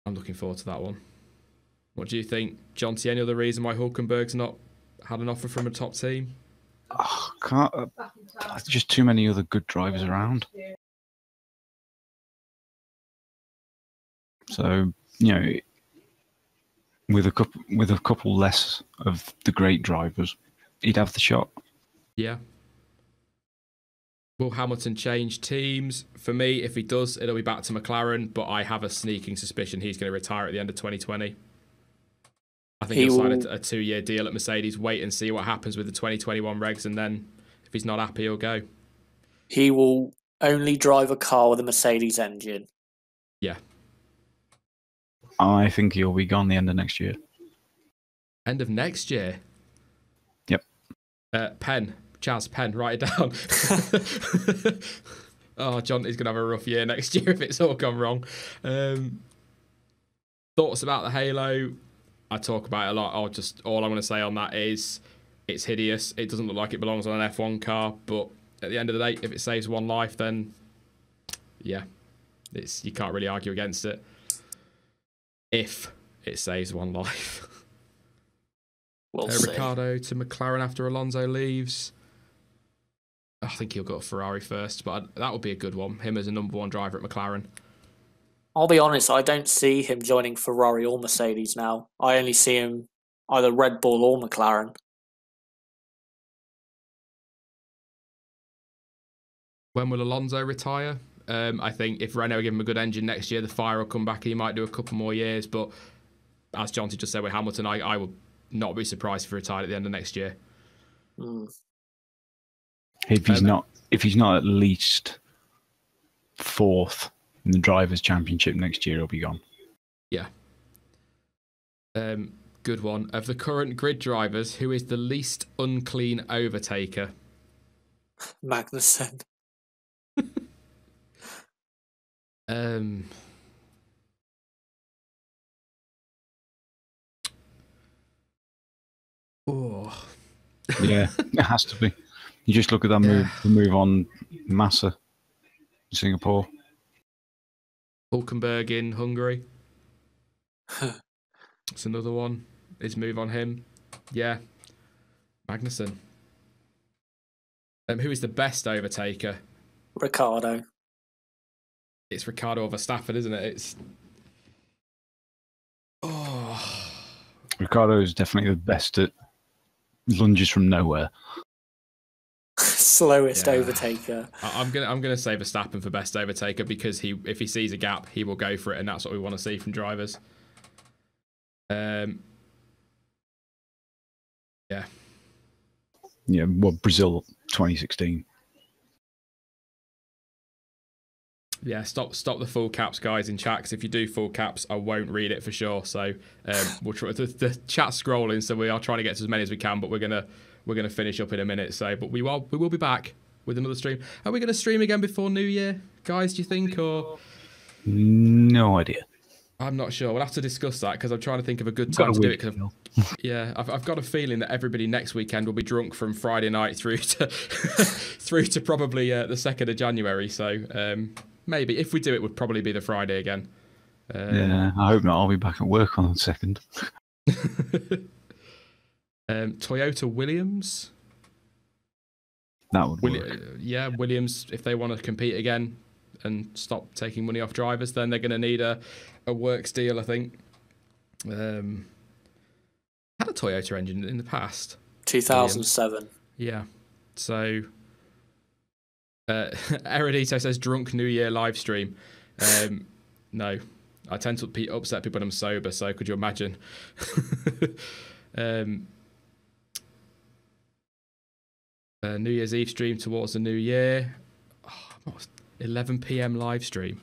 I'm looking forward to that one. What do you think, John? Any other reason why Hulkenberg's not had an offer from a top team? There's just too many other good drivers around. So, with a couple less of the great drivers, he'd have the shot. Yeah. Will Hamilton change teams? For me, if he does, it'll be back to McLaren, but I have a sneaking suspicion he's going to retire at the end of 2020. I think he'll sign a 2-year deal at Mercedes, wait and see what happens with the 2021 regs, and then if he's not happy, he'll go. He will only drive a car with a Mercedes engine. Yeah. I think he'll be gone the end of next year. End of next year? Yep. Chaz, pen, write it down. Oh, John is going to have a rough year next year if it's all gone wrong. Thoughts about the Halo? I talk about it a lot. All I'm going to say on that is it's hideous. It doesn't look like it belongs on an F1 car, but at the end of the day, if it saves one life, then yeah, you can't really argue against it. If it saves one life. We'll see. Ricciardo to McLaren after Alonso leaves. I think he'll go to Ferrari first, but that would be a good one. Him as a number one driver at McLaren. I'll be honest, I don't see him joining Ferrari or Mercedes now. I only see him either Red Bull or McLaren. When will Alonso retire? I think if Renault give him a good engine next year, the fire will come back and he might do a couple more years. But as Jonty just said with Hamilton, I would not be surprised if he retired at the end of next year. If he's not at least fourth in the Drivers' Championship next year, he'll be gone. Yeah. Good one. Of the current grid drivers, who is the least unclean overtaker? Magnussen. Oh. Yeah, it has to be. You just look at that move on Massa in Singapore. Hulkenberg in Hungary. That's another one. His move on him. Yeah. Magnussen. Who is the best overtaker? Ricciardo. It's Ricciardo or Verstappen, isn't it? Ricciardo is definitely the best at lunges from nowhere. Slowest overtaker. I'm gonna say Verstappen for best overtaker because if he sees a gap, he will go for it, and that's what we want to see from drivers. Yeah. Yeah, well, Brazil 2016. Yeah, stop the full caps, guys, in chat. 'Cause if you do full caps, I won't read it for sure. So we'll try. The chat's scrolling, so we are trying to get to as many as we can. But we're gonna finish up in a minute. So, but we will be back with another stream. Are we gonna stream again before New Year, guys? Do you think or? No idea. I'm not sure. We'll have to discuss that because I'm trying to think of a good Got time a to do it. week 'Cause still. yeah, I've got a feeling that everybody next weekend will be drunk from Friday night through to through to probably the 2nd of January. So maybe if we do it, would probably be the Friday again. Yeah, I hope not. I'll be back at work on the 2nd. Toyota Williams. That would work. Yeah, Williams, if they want to compete again and stop taking money off drivers, then they're going to need a works deal, I think. Had a Toyota engine in the past. 2007. Yeah. So, Eridito says drunk New Year live stream. No, I tend to upset people when I'm sober, so could you imagine? New Year's Eve stream towards the new year. 11 p.m. live stream.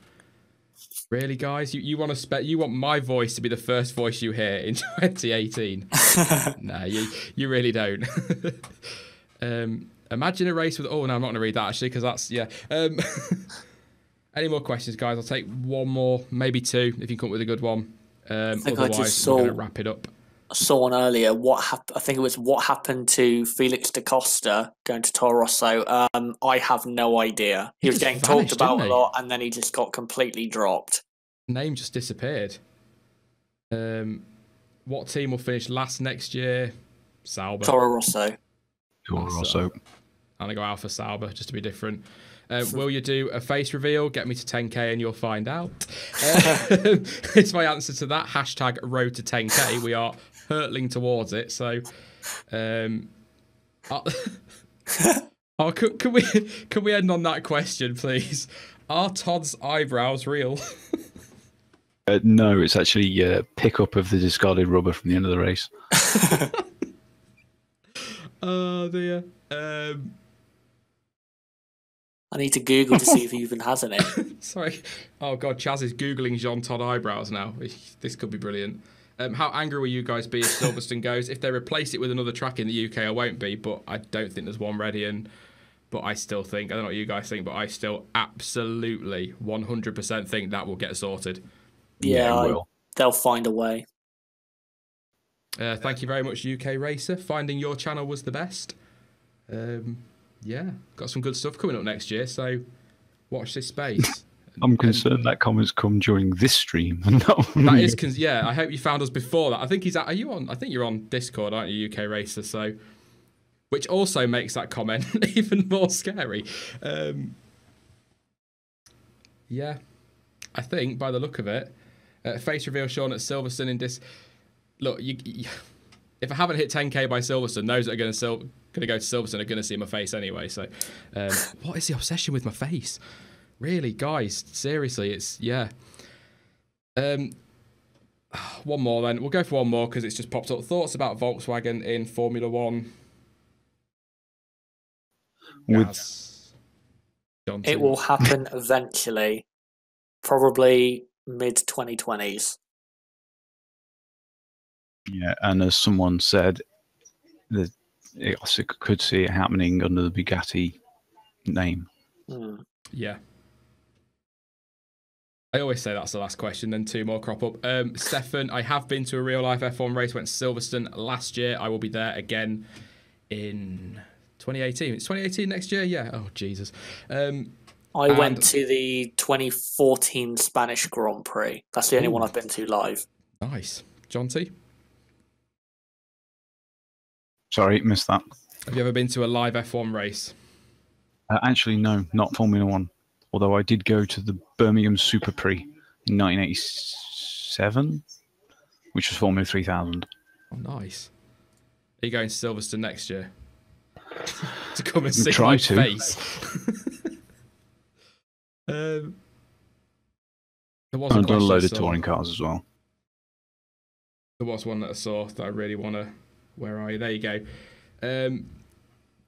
Really, guys? You want my voice to be the first voice you hear in 2018? No, you really don't. Imagine a race with. Oh no, I'm not going to read that actually because that's Any more questions, guys? I'll take one more, maybe two, if you come up with a good one. Otherwise, we're going to wrap it up. I saw one earlier. I think it was what happened to Felix da Costa going to Toro Rosso. I have no idea. He was getting talked about a lot, and then he just got completely dropped. Name just disappeared. What team will finish last next year? Sauber. Toro Rosso. Toro Rosso. I'm gonna go Alpha Sauber just to be different. Will you do a face reveal? Get me to 10k and you'll find out. It's my answer to that. Hashtag road to 10k. We are hurtling towards it. So, can we end on that question, please? Are Todd's eyebrows real? No, it's actually a pickup of the discarded rubber from the end of the race. Oh dear. I need to Google to see if he even has any. Sorry. Oh god, Chaz is googling Jean Todt eyebrows now. This could be brilliant. How angry will you guys be if Silverstone goes? If they replace it with another track in the UK, I won't be, but I don't think there's one ready. But I still think, I don't know what you guys think, but I still absolutely 100% think that will get sorted. Yeah, it will. They'll find a way. Thank you very much, UK Racer. Finding your channel was the best. Yeah, got some good stuff coming up next year, so watch this space. I'm concerned that comments come during this stream. Yeah, I hope you found us before that. I think are you on? I think you're on Discord, aren't you, UK Racer? So, which also makes that comment even more scary. Yeah, I think by the look of it, face reveal Sean at Silverstone in this. Look, if I haven't hit 10k by Silverstone, those that are going to go to Silverstone are going to see my face anyway. So, what is the obsession with my face? Really, guys, seriously, it's one more then. We'll go for one more because it's just popped up. Thoughts about Volkswagen in Formula One? It will happen eventually, probably mid-2020s. Yeah, and as someone said, I could see it happening under the Bugatti name. Yeah. I always say that's the last question, then two more crop up. Stefan, I have been to a real-life F1 race, went to Silverstone last year. I will be there again in 2018. It's 2018 next year? Yeah. Oh, Jesus. I went to the 2014 Spanish Grand Prix. That's the only one I've been to live. Nice. John T? Sorry, missed that. Have you ever been to a live F1 race? Actually, no, not Formula One. Although I did go to the Birmingham Super Prix in 1987, which was Formula 3000. Oh, nice. Are you going to Silverstone next year? To come and see my face? There was I've done a load of touring cars as well. There was one that I saw that I really want to... Where are you? There you go.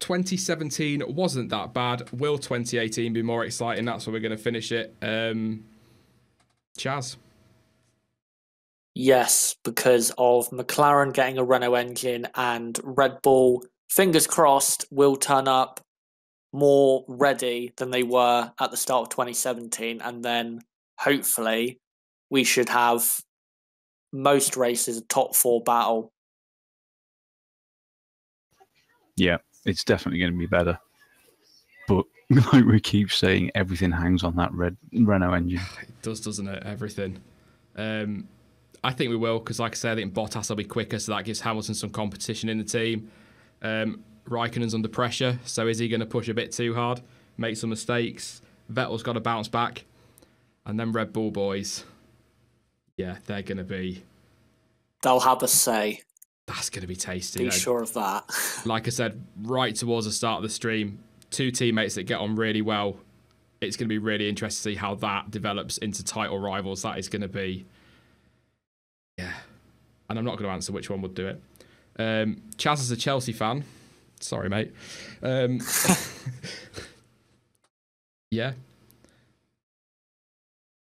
2017 wasn't that bad. Will 2018 be more exciting? That's where we're going to finish it. Chaz? Yes, because of McLaren getting a Renault engine and Red Bull, fingers crossed, will turn up more ready than they were at the start of 2017. And then hopefully we should have most races a top 4 battle. Yeah, it's definitely going to be better. But like we keep saying, everything hangs on that Renault engine. It does, doesn't it? Everything. I think we will, because like I said, I think Bottas will be quicker, so that gives Hamilton some competition in the team. Raikkonen's under pressure, so is he going to push a bit too hard, make some mistakes? Vettel's got to bounce back. And then Red Bull boys, yeah, they're going to be... They'll have a say. That's going to be tasty. Be sure of that. Like I said, right towards the start of the stream, 2 teammates that get on really well. It's going to be really interesting to see how that develops into title rivals. That is going to be... Yeah. And I'm not going to answer which one would do it. Chaz is a Chelsea fan. Sorry, mate. Yeah.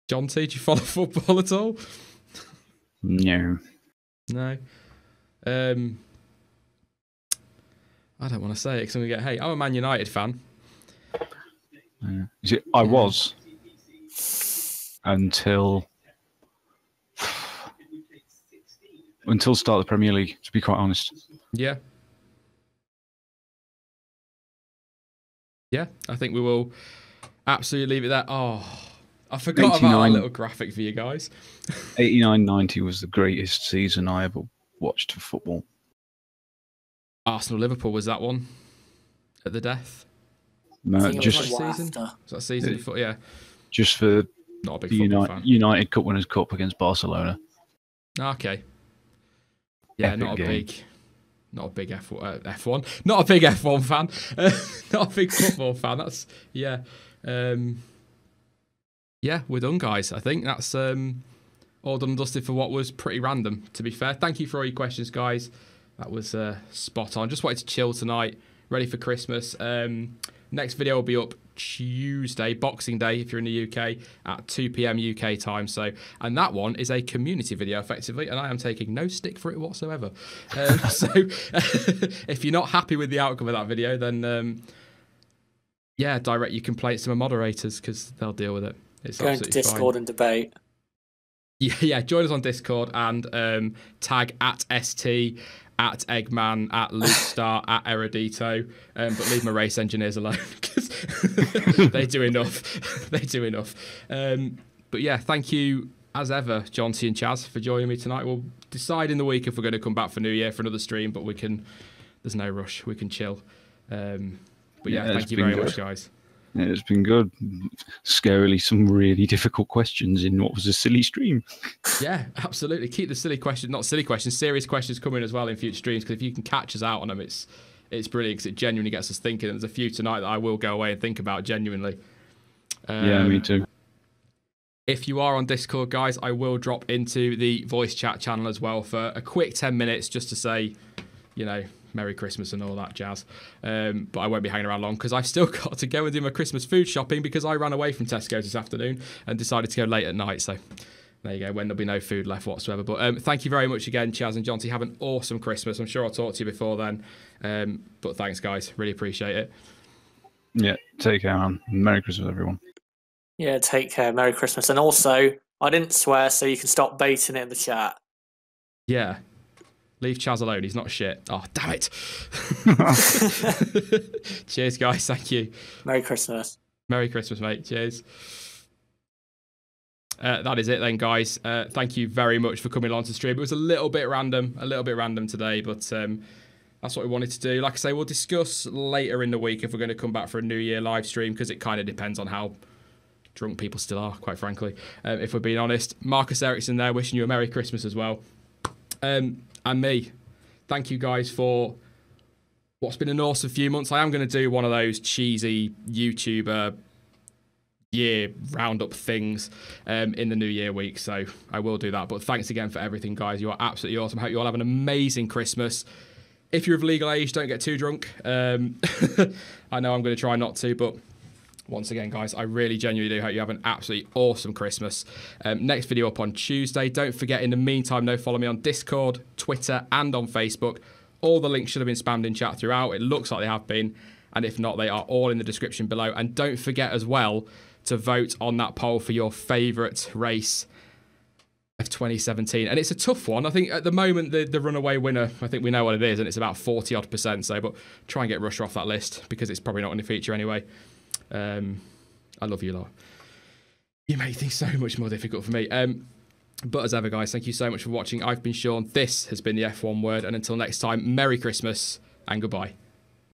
John T, do you follow football at all? No. No. I don't want to say it because I'm going to get hate. I'm a Man United fan. I was until start of the Premier League, to be quite honest. Yeah. Yeah, I think we will absolutely leave it there. Oh, I forgot about our little graphic for you guys. 89-90 was the greatest season I ever watched for football. Arsenal-Liverpool was that one at the death? No, just season. Was that season? Yeah. Just for not a big football fan. United Cup Winners' Cup against Barcelona. Okay. Yeah, Epic not a game. big F1. Not a big F1 fan. Not a big football fan. That's yeah. Yeah, we're done, guys. I think that's all done and dusted for what was pretty random, to be fair. Thank you for all your questions, guys. That was spot on. Just wanted to chill tonight, ready for Christmas. Next video will be up Tuesday, Boxing Day, if you're in the UK, at 2 p.m. UK time. And that one is a community video, effectively, and I am taking no stick for it whatsoever. So if you're not happy with the outcome of that video, then yeah, direct your complaints to my moderators because they'll deal with it. It's go into Discord and debate. Yeah, join us on Discord and tag at ST, at Eggman, at LukeStar, at Erudito, but leave my race engineers alone because they do enough. They do enough. But yeah, thank you as ever, John T and Chaz, for joining me tonight. We'll decide in the week if we're going to come back for New Year for another stream, but we can. There's no rush. We can chill. But yeah, thank you very much, guys. Yeah, it's been good. Scarily, some really difficult questions in what was a silly stream. Yeah, absolutely. Keep the silly questions, not silly questions, serious questions coming as well in future streams, because if you can catch us out on them, it's brilliant because it genuinely gets us thinking. And there's a few tonight that I will go away and think about genuinely. Yeah, me too. If you are on Discord, guys, I will drop into the voice chat channel as well for a quick 10 minutes just to say, you know, Merry Christmas and all that jazz. But I won't be hanging around long because I've still got to go and do my Christmas food shopping because I ran away from Tesco's this afternoon and decided to go late at night. So there you go, when there'll be no food left whatsoever. But thank you very much again, Chaz and Jonty. Have an awesome Christmas. I'm sure I'll talk to you before then. But thanks, guys. Really appreciate it. Yeah, take care, man. Merry Christmas, everyone. Yeah, take care. Merry Christmas. And also, I didn't swear, so you can stop baiting it in the chat. Yeah. Leave Chaz alone. He's not shit. Oh, damn it. Cheers, guys. Thank you. Merry Christmas. Merry Christmas, mate. Cheers. That is it then, guys. Thank you very much for coming along to stream. It was a little bit random today, but that's what we wanted to do. Like I say, we'll discuss later in the week if we're going to come back for a New Year live stream, because it kind of depends on how drunk people still are, quite frankly, if we're being honest. Marcus Ericsson there, wishing you a Merry Christmas as well. And me. Thank you guys for what's been an awesome few months. I am going to do one of those cheesy YouTuber year roundup things in the New Year week, so I will do that. But thanks again for everything, guys. You are absolutely awesome. Hope you all have an amazing Christmas. If you're of legal age, don't get too drunk. I know I'm going to try not to, but once again, guys, I really genuinely do hope you have an absolutely awesome Christmas. Next video up on Tuesday. Don't forget, in the meantime, follow me on Discord, Twitter, and on Facebook. All the links should have been spammed in chat throughout. It looks like they have been. And if not, they are all in the description below. And don't forget as well to vote on that poll for your favourite race of 2017. And it's a tough one. I think at the moment, the runaway winner, I think we know what it is, and it's about 40 odd %. So, but try and get Russia off that list because it's probably not going to feature anyway. I love you lot. You make things so much more difficult for me. But as ever, guys, thank you so much for watching. I've been Sean. This has been the F1 Word. And until next time, Merry Christmas and goodbye.